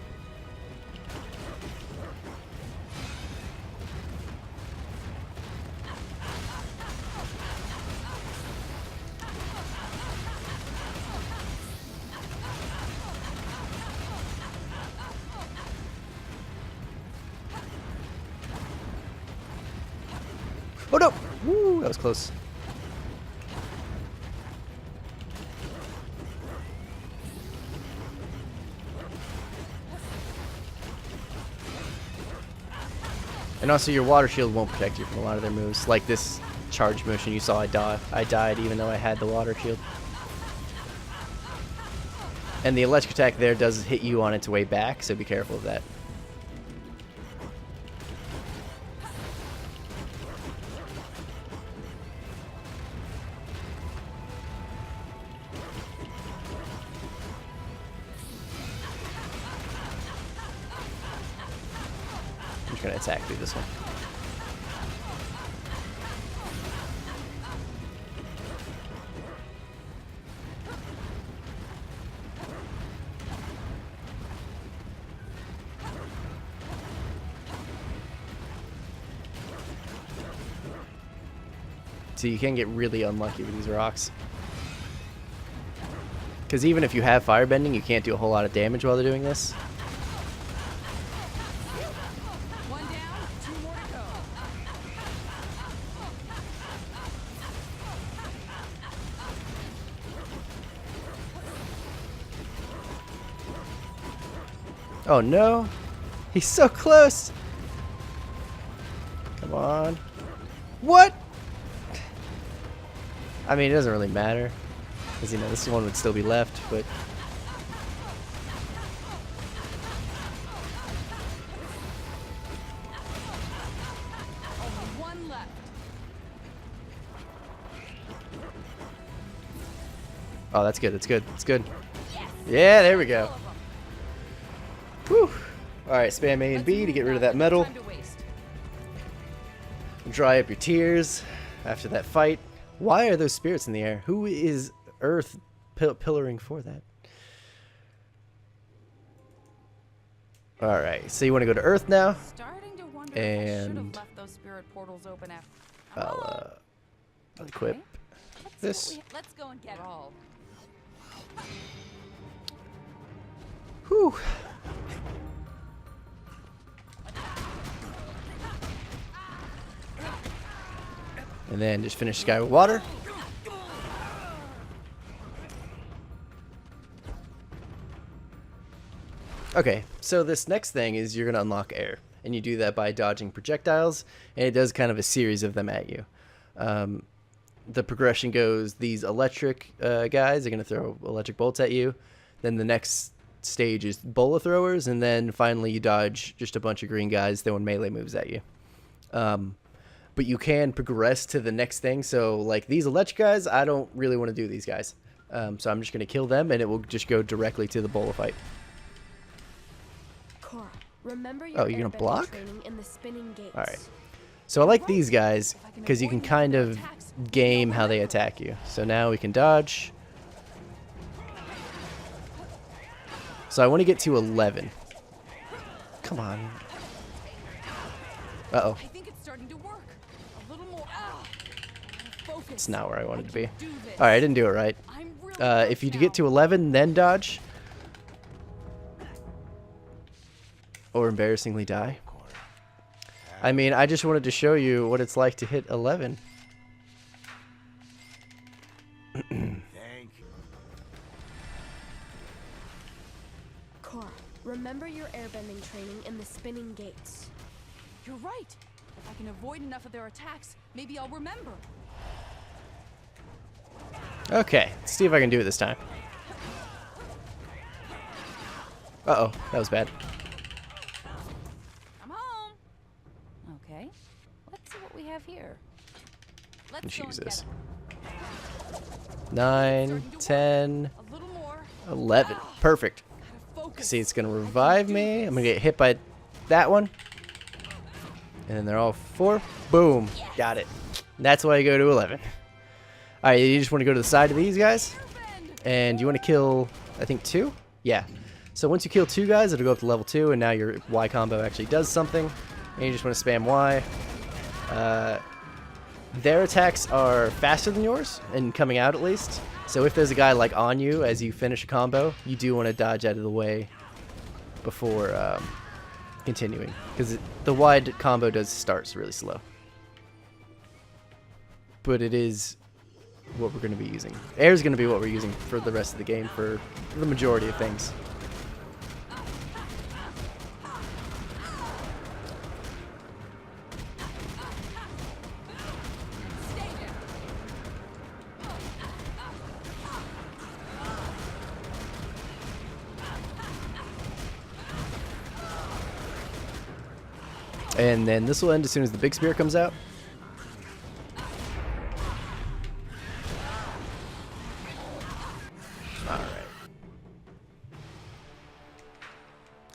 Oh no! Woo, that was close. And also your water shield won't protect you from a lot of their moves. Like this charge motion you saw, I died even though I had the water shield. And the electric attack there does hit you on its way back, so be careful of that. I'm just gonna attack through this one. So you can get really unlucky with these rocks. Because even if you have firebending, you can't do a whole lot of damage while they're doing this. One down, two more to go. Oh no! He's so close. Come on. What? I mean, it doesn't really matter. Because, you know, this one would still be left, but... Only one left. Oh, that's good. That's good. That's good. Yeah, there we go. Whew. Alright, spam A and B to get rid of that metal. Time to waste. Dry up your tears after that fight. Why are those spirits in the air? Who is Earth pillaring for that? Alright, so you want to go to Earth now? Starting to wonder if I should have And left those spirit portals open after. I'll equip this. Let's go and get all. Whew. And then just finish this guy with water. Okay, so this next thing is you're going to unlock air. And you do that by dodging projectiles. And it does kind of a series of them at you. The progression goes, these electric guys are going to throw electric bolts at you. Then the next stage is bola throwers. And then finally you dodge just a bunch of green guys throwing melee moves at you. But you can progress to the next thing. So like these electric guys, I don't really want to do these guys. So I'm just going to kill them and it will just go directly to the bola fight. Korra, remember your Oh, you're going to block? training in the spinning gates. Alright. So I like these guys because you can kind of game how they attack you. So now we can dodge. So I want to get to 11. Come on. Uh-oh. I think it's starting to work. A little more. Focus. It's not where I wanted to be. Do this. Alright, I didn't do it right. I'm really If you close get to now. 11, then dodge. Or embarrassingly die. I mean, I just wanted to show you what it's like to hit 11. Thank you. Korra, remember your airbending training in the spinning gates. You're right. If I can avoid enough of their attacks, maybe I'll remember. Okay, let's see if I can do it this time. Uh-oh, that was bad. I'm home. Okay. Let's see what we have here. Let's Let's go use and this. get 9, 10, a little more. 11. Perfect. Gotta focus. See, it's going to revive me. I'm going to get hit by that one. And then they're all 4. Boom. Got it. That's why I go to 11. Alright, you just want to go to the side of these guys. And you want to kill, I think, 2? Yeah. So once you kill 2 guys, it'll go up to level 2. And now your Y combo actually does something. And you just want to spam Y. Their attacks are faster than yours, and coming out at least. So if there's a guy like on you as you finish a combo, you do want to dodge out of the way before continuing, because the wide combo does start really slow. But it is what we're going to be using. Air is going to be what we're using for the rest of the game for the majority of things. And then this will end as soon as the big spear comes out.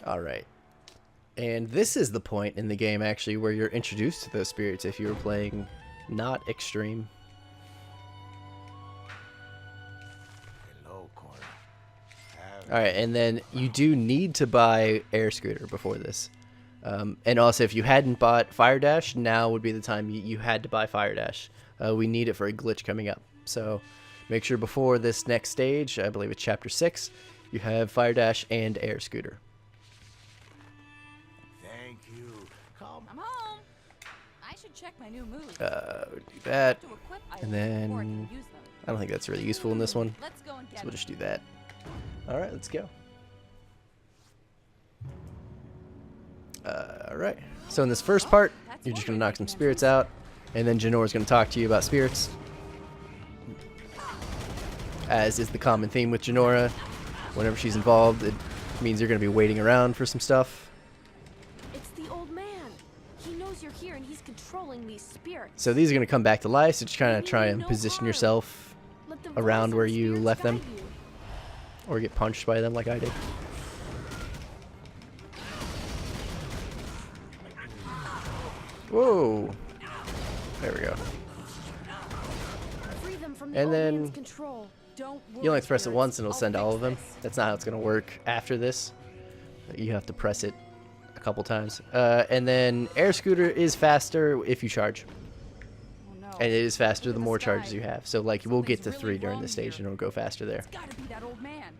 Alright. And this is the point in the game, actually, where you're introduced to those spirits if you were playing not extreme. Hello, Korra. Alright, and then you do need to buy Air Scooter before this. And also, if you hadn't bought Fire Dash, now would be the time you had to buy Fire Dash. We need it for a glitch coming up. So make sure before this next stage, I believe it's Chapter 6, you have Fire Dash and Air Scooter. Thank you. Come. I'm home. I should check my new moves. Do that. To equip And items before I then can use them. I don't think that's really useful in this one. Let's go and get So we'll them. just do that. Alright, let's go. Alright. So in this first part, you're just going to knock some spirits out, and then Janora's going to talk to you about spirits. As is the common theme with Janora. Whenever she's involved, it means you're going to be waiting around for some stuff. It's the old man. He knows you're here and he's controlling these spirits. So these are going to come back to life, so just kind of Maybe try you and know position harm. yourself Let the around voice of where the you spirits left them. guide you. Or get punched by them like I did. Whoa. There we go. Free them from the And old then man's control. Don't you only have to press it spirits. once and it'll I'll send all fix of them. this. That's not how it's going to work after this. You have to press it a couple times. And then Air Scooter is faster if you charge. Oh, no. And it is faster Look the at more sky. charges you have. So like we'll get to Something's 3 really during wrong this stage here. and it'll go faster there. It's gotta be that old man.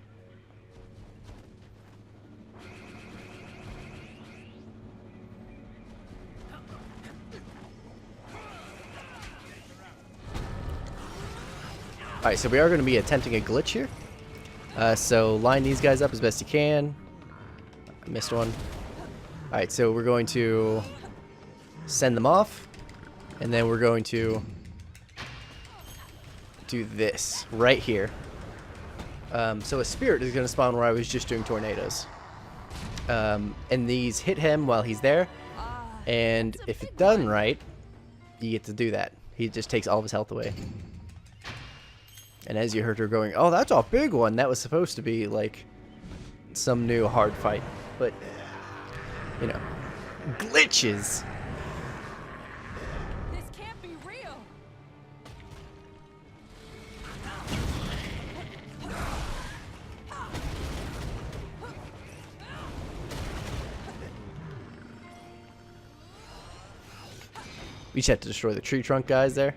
Alright, so we are going to be attempting a glitch here. So line these guys up as best you can. I missed one. Alright, so we're going to send them off. And then we're going to do this right here. So a spirit is going to spawn where I was just doing tornadoes. And these hit him while he's there. And if it's done right, you get to do that. He just takes all of his health away. And as you heard her going, oh, that's a big one. That was supposed to be like some new hard fight. But, you know, glitches. This can't be real. We just have to destroy the tree trunk guys there.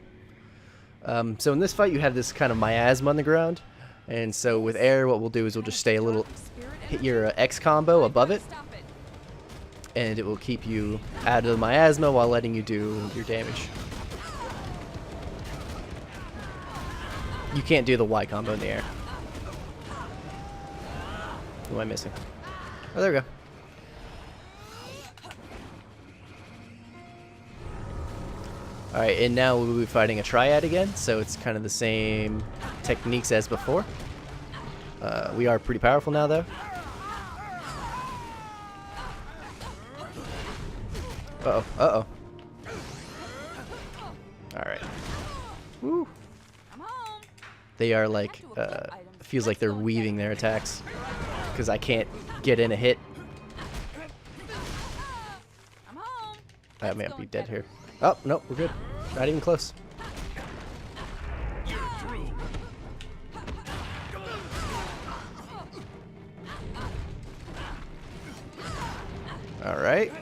So in this fight, you have this kind of miasma on the ground. And so with air, what we'll do is we'll just stay a little, hit your X combo above it. Stop it. And it will keep you out of the miasma while letting you do your damage. You can't do the Y combo in the air. Who am I missing? Oh, there we go. Alright, and now we'll be fighting a triad again, so it's kind of the same techniques as before. We are pretty powerful now, though. Uh-oh, uh-oh. Alright. Woo! I'm home. They are like, feels like they're weaving their attacks. Because I can't get in a hit. I'm home. I That's might be going dead better. here. Oh, no, we're good. Not even close. Alright.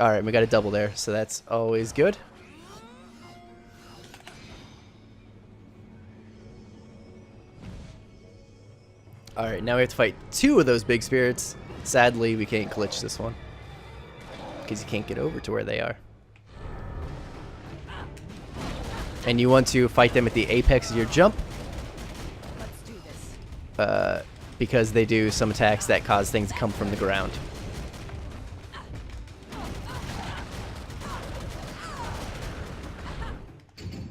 Alright, we got a double there, so that's always good. Alright, now we have to fight 2 of those big spirits. Sadly, we can't glitch this one. Because you can't get over to where they are. And you want to fight them at the apex of your jump. Let's do this. Because they do some attacks that cause things to come from the ground.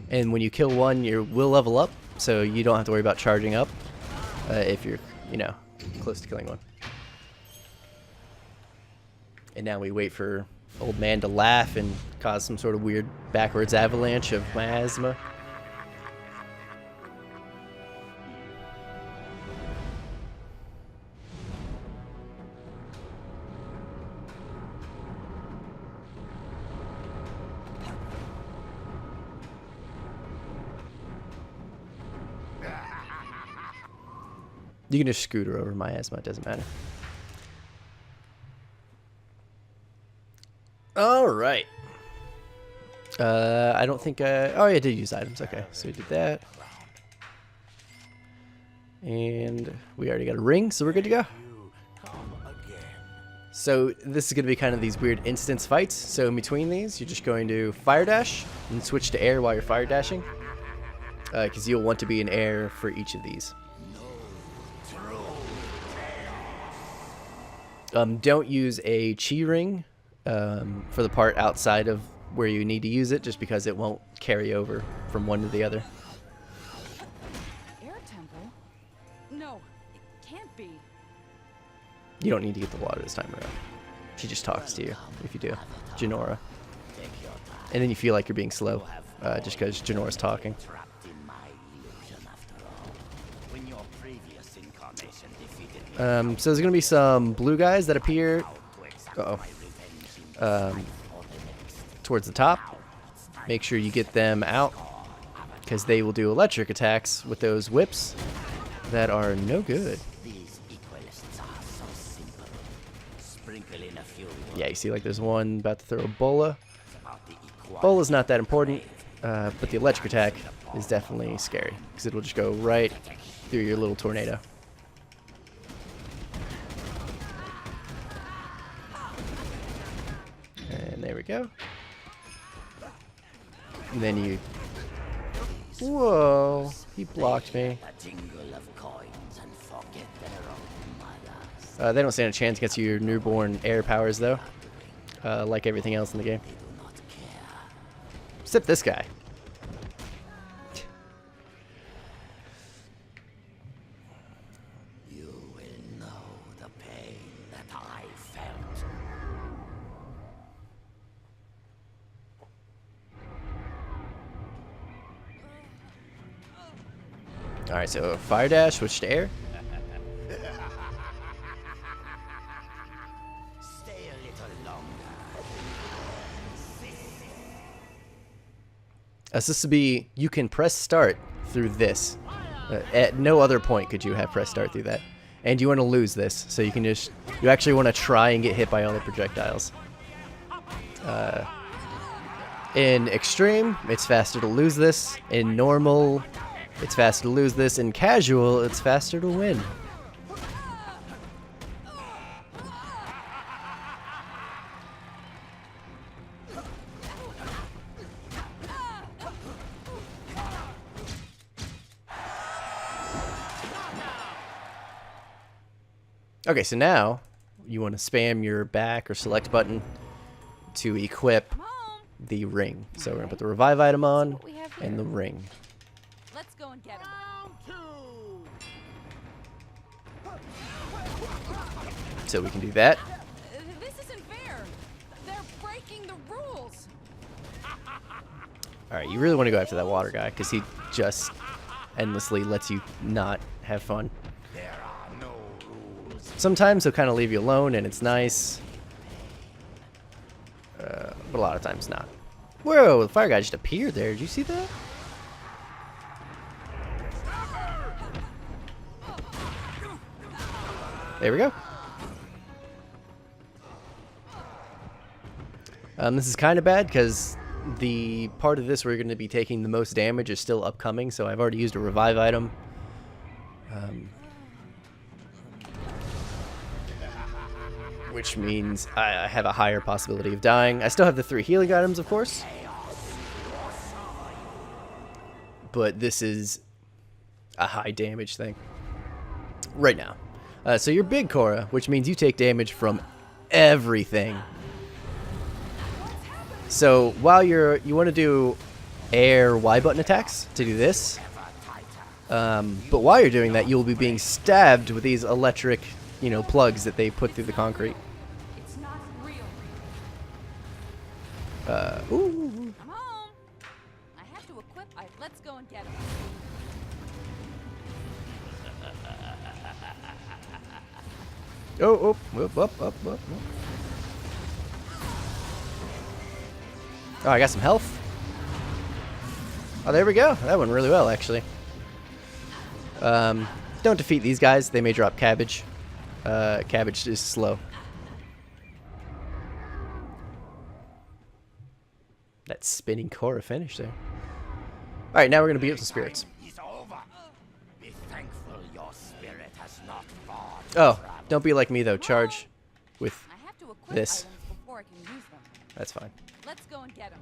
And when you kill one, you will level up, so you don't have to worry about charging up if you're, you know, close to killing one. And now we wait for old man to laugh and cause some sort of weird backwards avalanche of miasma. You can just scooter over miasma, it doesn't matter. Alright. I don't think oh yeah, I did use items. Okay, so we did that. And we already got a ring, so we're good to go. So this is going to be kind of these weird instance fights. So in between these, you're just going to fire dash and switch to air while you're fire dashing. Because you'll want to be in air for each of these. Don't use a chi ring for the part outside of where you need to use it, just because it won't carry over from one to the other. Air temple? No, it can't be. You don't need to get the water this time around. She just talks to you if you do. Janora. And then you feel like you're being slow, just because Janora's talking. So there's gonna be some blue guys that appear. Towards the top. Make sure you get them out, because they will do electric attacks with those whips that are no good. Yeah, you see, like, there's one about to throw a bola. Bola's not that important, but the electric attack is definitely scary, because it'll just go right through your little tornado. And there we go. And then you... Whoa, he blocked me. They don't stand a chance against your newborn air powers, though. Like everything else in the game. Except this guy. You will know the pain that I felt. Alright, so fire dash, switch to air. Stay a little longer. This would be, you can press start through this. At no other point could you have press start through that. And you want to lose this, so you can just, you actually want to try and get hit by all the projectiles. In extreme, it's faster to lose this. In normal, it's faster to lose this. In casual, it's faster to win. Okay, so now you want to spam your back or select button to equip the ring. So we're going to put the revive item on and the ring. Let's go and get him. So we can do that. This isn't fair. They're breaking the rules. Alright, you really want to go after that water guy, because he just endlessly lets you not have fun. Sometimes he'll kind of leave you alone, and it's nice. But a lot of times not. Whoa, the fire guy just appeared there. Did you see that? There we go. This is kind of bad, because the part of this where you're going to be taking the most damage is still upcoming, so I've already used a revive item. Which means I have a higher possibility of dying. I still have the 3 healing items, of course. But this is a high damage thing. Right now. So you're big, Korra, which means you take damage from everything. So while you want to do air Y button attacks to do this. But while you're doing that, you'll be being stabbed with these electric, plugs that they put through the concrete. It's not real. Ooh. I'm home. I have to equip. Let's go and get him. Oh, up. Oh, I got some health. Oh, there we go. That went really well, actually. Don't defeat these guys. They may drop cabbage. Cabbage is slow. That spinning Korra finish there. Alright, now we're going to beat up some spirits. It's over. Be thankful your spirit has not fought. Oh, don't be like me, though. Charge with I have to equip this. items before I can use them. That's fine. Let's go and get him.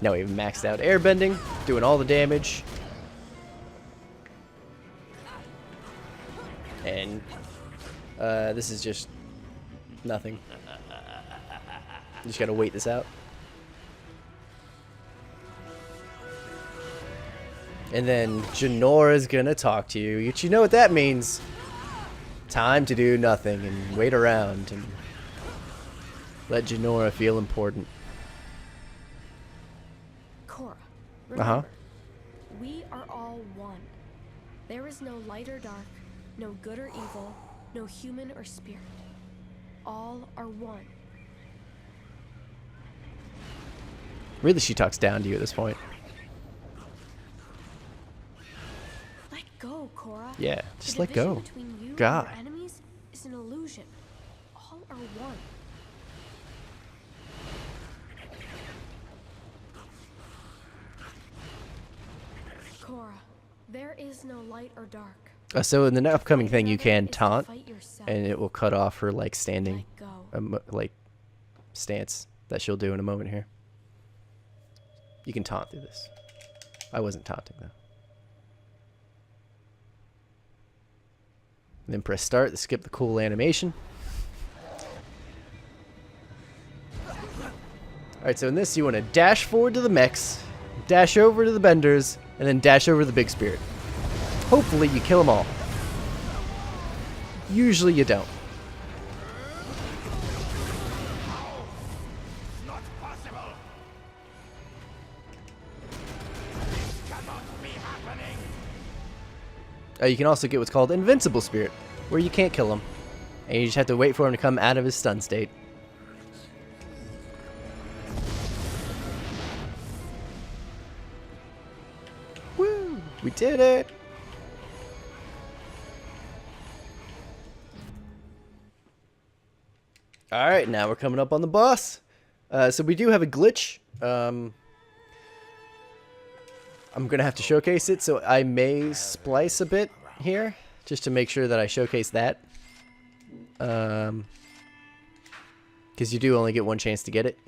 Now we have maxed out airbending, doing all the damage. And this is just nothing. You just gotta wait this out. And then Janora's gonna talk to you. You know what that means. Time to do nothing and wait around and let Janora feel important. Korra, remember, Uh-huh. we are all one. There is no light or dark, no good or evil, no human or spirit. All are one. Really, she talks down to you at this point. Let go, Korra. Yeah, just The let go. division between you God. and your enemies is an illusion. All are one. Korra, there is no light or dark. So in the upcoming thing, you can Is to taunt, fight yourself. and it will cut off her like standing, Let go. like stance that she'll do in a moment here. You can taunt through this. I wasn't taunting though. And then press start to skip the cool animation. Alright, so in this you want to dash forward to the mechs, dash over to the benders, and then dash over to the big spirit. Hopefully you kill them all. Usually you don't. Not possible. This cannot be happening. You can also get what's called Invincible Spirit, where you can't kill him, and you just have to wait for him to come out of his stun state. Woo! We did it! Alright, now we're coming up on the boss. So we do have a glitch. I'm going to have to showcase it, so I may splice a bit here, just to make sure that I showcase that. Because you do only get one chance to get it.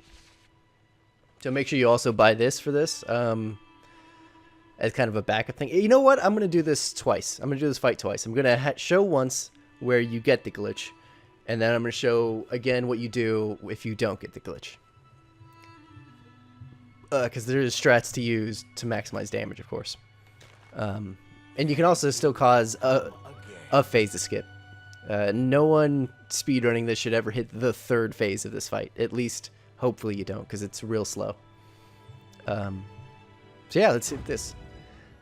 So make sure you also buy this for this, as kind of a backup thing. You know what? I'm going to do this twice. I'm going to do this fight twice. I'm going to show once where you get the glitch, and then I'm going to show again what you do if you don't get the glitch. Because there's strats to use to maximize damage, of course. And you can also still cause a phase to skip. No one speedrunning this should ever hit the third phase of this fight. At least, hopefully you don't, because it's real slow. So yeah, let's hit this.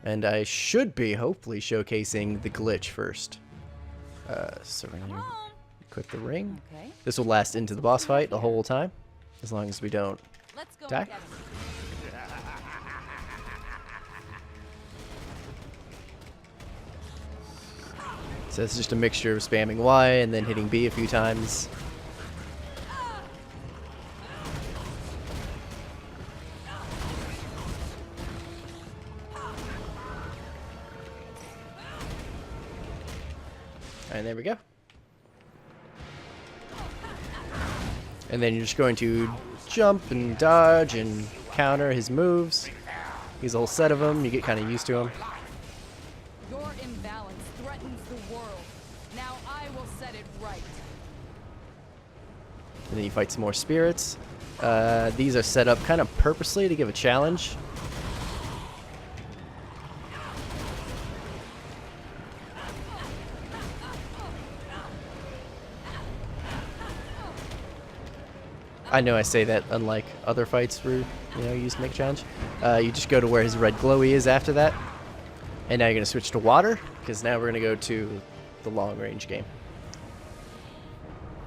And I should be, hopefully, showcasing the glitch first. So we're going to equip the ring. Okay. This will last into the boss fight the whole time, as long as we don't Let's go die. get him. So it's just a mixture of spamming Y and then hitting B a few times. And there we go. And then you're just going to jump and dodge and counter his moves. He's a whole set of them. You get kind of used to them. Your imbalance threatens the world. Now I will set it right. And then you fight some more spirits. These are set up kind of purposely to give a challenge. I know I say that unlike other fights where you used to make a challenge. You just go to where his red glowy is after that. And now you're going to switch to water, because now we're going to go to the long range game.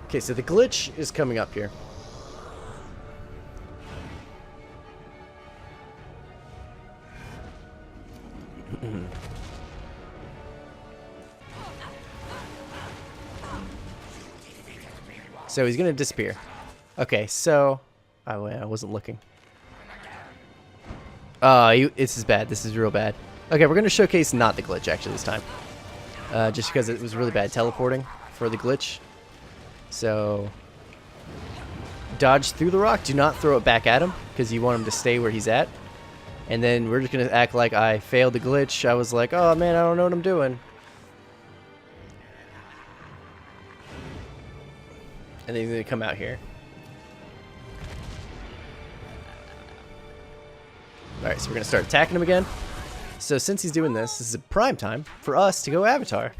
Okay, so the glitch is coming up here. So he's going to disappear. Okay, so... Oh, wait, I wasn't looking. This is bad. This is real bad. Okay, we're going to showcase not the glitch, actually, this time. Just because it was really bad teleporting for the glitch. So... Dodge through the rock. Do not throw it back at him, because you want him to stay where he's at. And then we're just going to act like I failed the glitch. I was like, oh man, I don't know what I'm doing. And then he's going to come out here. Alright, so we're going to start attacking him again. So since he's doing this, this is a prime time for us to go Avatar.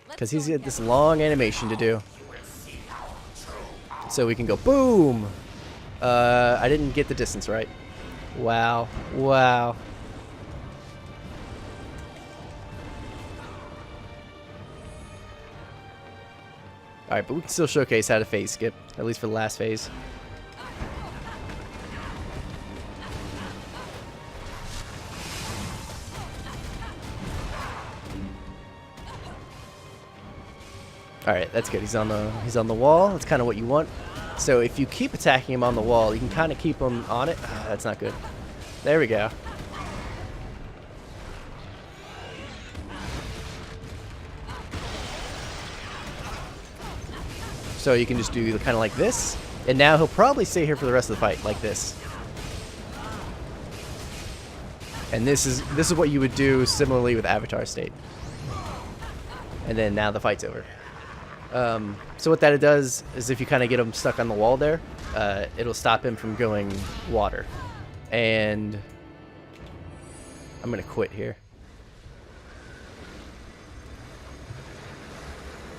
Because he's got this long animation to do. So we can go boom! I didn't get the distance right. Wow. Wow. Alright, but we can still showcase how to phase skip, at least for the last phase. Alright, that's good. He's on the wall. That's kind of what you want. So if you keep attacking him on the wall, you can kind of keep him on it. That's not good. There we go. So you can just do kind of like this. And now he'll probably stay here for the rest of the fight, like this. And this is what you would do similarly with Avatar State. And then now the fight's over. So what that does is if you kind of get him stuck on the wall there, it'll stop him from going water. And I'm going to quit here.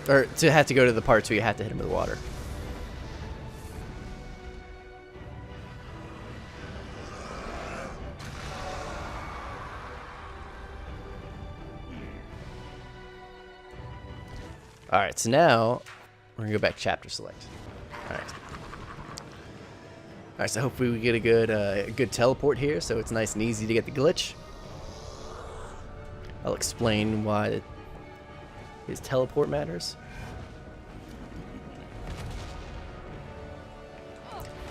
Or to have to go to the parts where you have to hit him with water. Alright, so now we're going to go back to chapter select. Alright. Alright, so hopefully we get a good teleport here, so it's nice and easy to get the glitch. I'll explain why his teleport matters.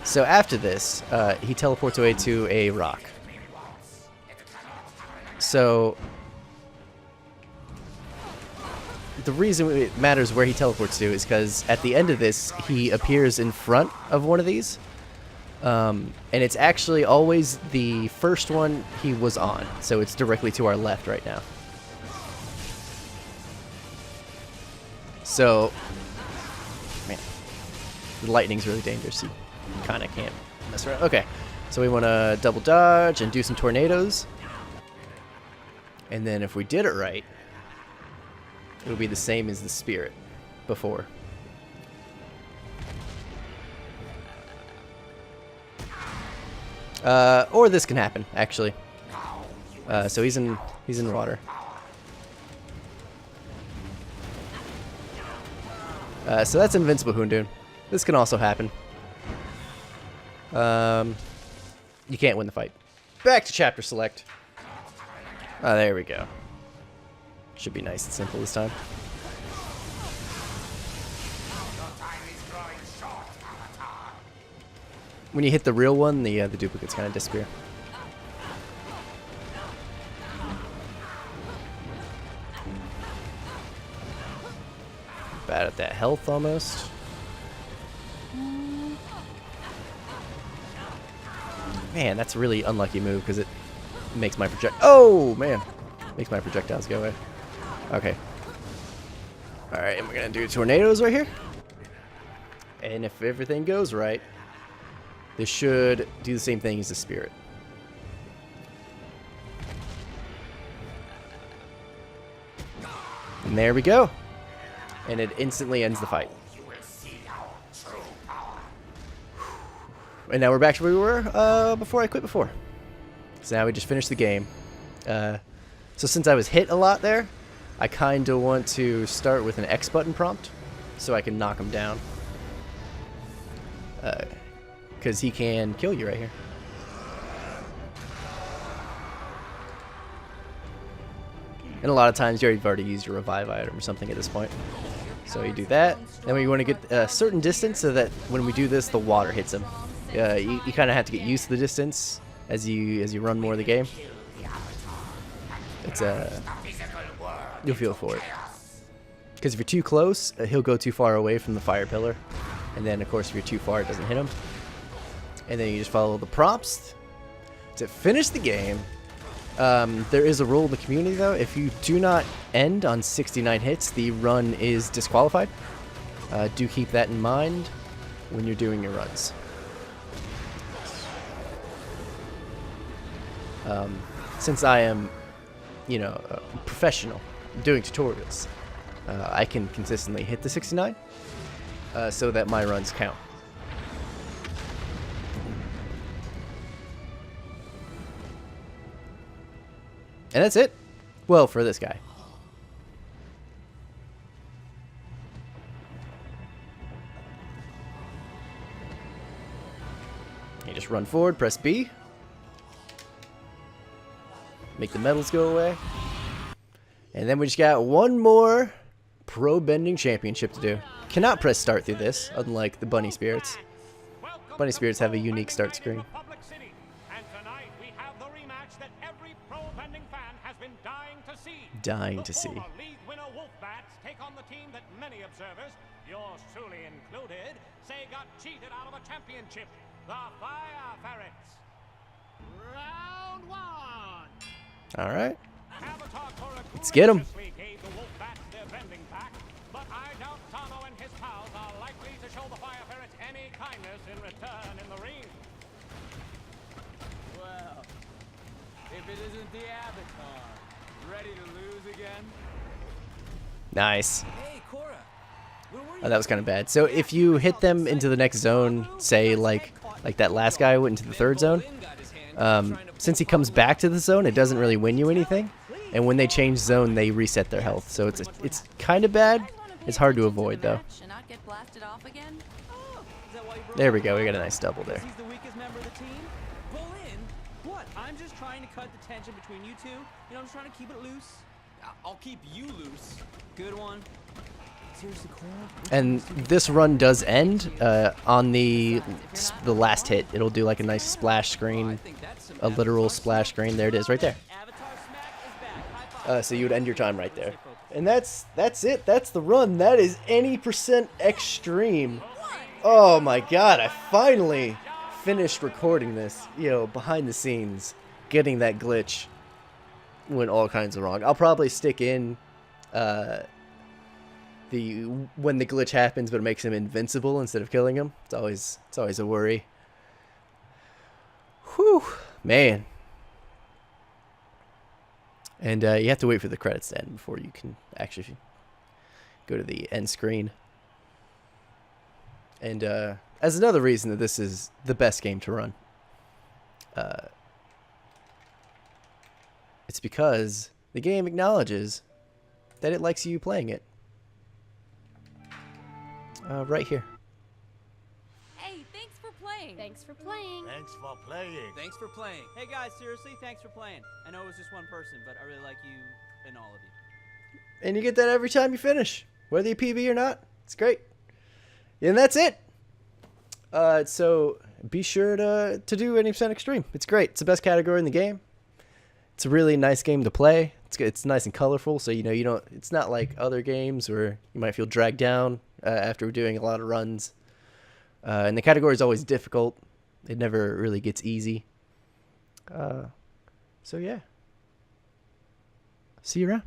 So after this, he teleports away to a rock. So the reason it matters where he teleports to is because at the end of this, he appears in front of one of these. And it's actually always the first one he was on. So it's directly to our left right now. So, man, the lightning's really dangerous. You kind of can't mess around. Okay, so we want to double dodge and do some tornadoes. And then if we did it right, it would be the same as the spirit before. Or this can happen, actually. So he's in water. So that's Invincible Houndoom. This can also happen. You can't win the fight. Back to chapter select. Oh, there we go. Should be nice and simple this time. When you hit the real one, the duplicates kind of disappear. Bad at that health almost. Man, that's a really unlucky move because it makes my Oh man, makes my projectiles go away. Okay. All right, and we're gonna do tornadoes right here. And if everything goes right, this should do the same thing as the spirit. And there we go. And it instantly ends the fight. And now we're back to where we were before I quit before. So now we just finished the game. So since I was hit a lot there, I kind of want to start with an X button prompt so I can knock him down. Because he can kill you right here. And a lot of times you've already used your revive item or something at this point. So you do that. Then we want to get a certain distance so that when we do this, the water hits him. You kind of have to get used to the distance as you run more of the game. It's you'll feel for it. Because if you're too close, he'll go too far away from the fire pillar. And then, of course, if you're too far, it doesn't hit him. And then you just follow the prompts to finish the game There is a rule in the community, though. If you do not end on 69 hits, the run is disqualified. Do keep that in mind when you're doing your runs. Since I am, you know, a professional doing tutorials, I can consistently hit the 69 so that my runs count. And that's it. Well, for this guy. You just run forward, press B. Make the medals go away. And then we just got one more Pro Bending Championship to do. Cannot press start through this, unlike the Bunny Spirits. Bunny Spirits have a unique start screen. Dying to see. League winner Wolfbats take on the team that many observers, yours truly included, say got cheated out of a championship, the Fire Ferrets. Round one. All right. Avatar Korra Let's get 'em. gave the Wolfbats their bending back, but I doubt Tano and his pals are likely to show the Fire Ferrets any kindness in return in the ring. Well, if it isn't the Avatar, ready to lose again? Nice. Hey, Korra. Where were you? Oh, that was kind of bad. So if you hit them into the next zone, say like that last guy went into the third zone, since he comes back to the zone, it doesn't really win you anything. And when they change zone, they reset their health. So it's kind of bad. It's hard to avoid though. And not get blasted off again? Oh, is that why you broke There we up? go. We got a nice double there. He's the weakest member of the team? Pull in? What? I'm just trying to cut the tension between you two. You know, I'm just trying to keep it loose. I'll keep you loose. Good one. Seriously, Korra? And this run does end on the last hit. It'll do like a nice splash screen, a literal splash screen. There it is, right there. Avatar Smack is back. High five. So you would end your time right there. And that's it. That's the run. That is any percent extreme. Oh my god! I finally finished recording this. You know, behind the scenes, getting that glitch went all kinds of wrong. I'll probably stick in when the glitch happens, but it makes him invincible instead of killing him. It's always a worry. Whew, man. And you have to wait for the credits to end before you can actually go to the end screen. And as another reason that this is the best game to run, it's because the game acknowledges that it likes you playing it. Right here. Hey, thanks for playing. Thanks for playing. Thanks for playing. Thanks for playing. Hey guys, seriously, thanks for playing. I know it was just one person, but I really like you and all of you. And you get that every time you finish, whether you PB or not. It's great. And that's it. So be sure to do 80% Extreme. It's great. It's the best category in the game. It's a really nice game to play. It's nice and colorful, so you don't. It's not like other games where you might feel dragged down after doing a lot of runs. And the category is always difficult. It never really gets easy. So yeah. See you around.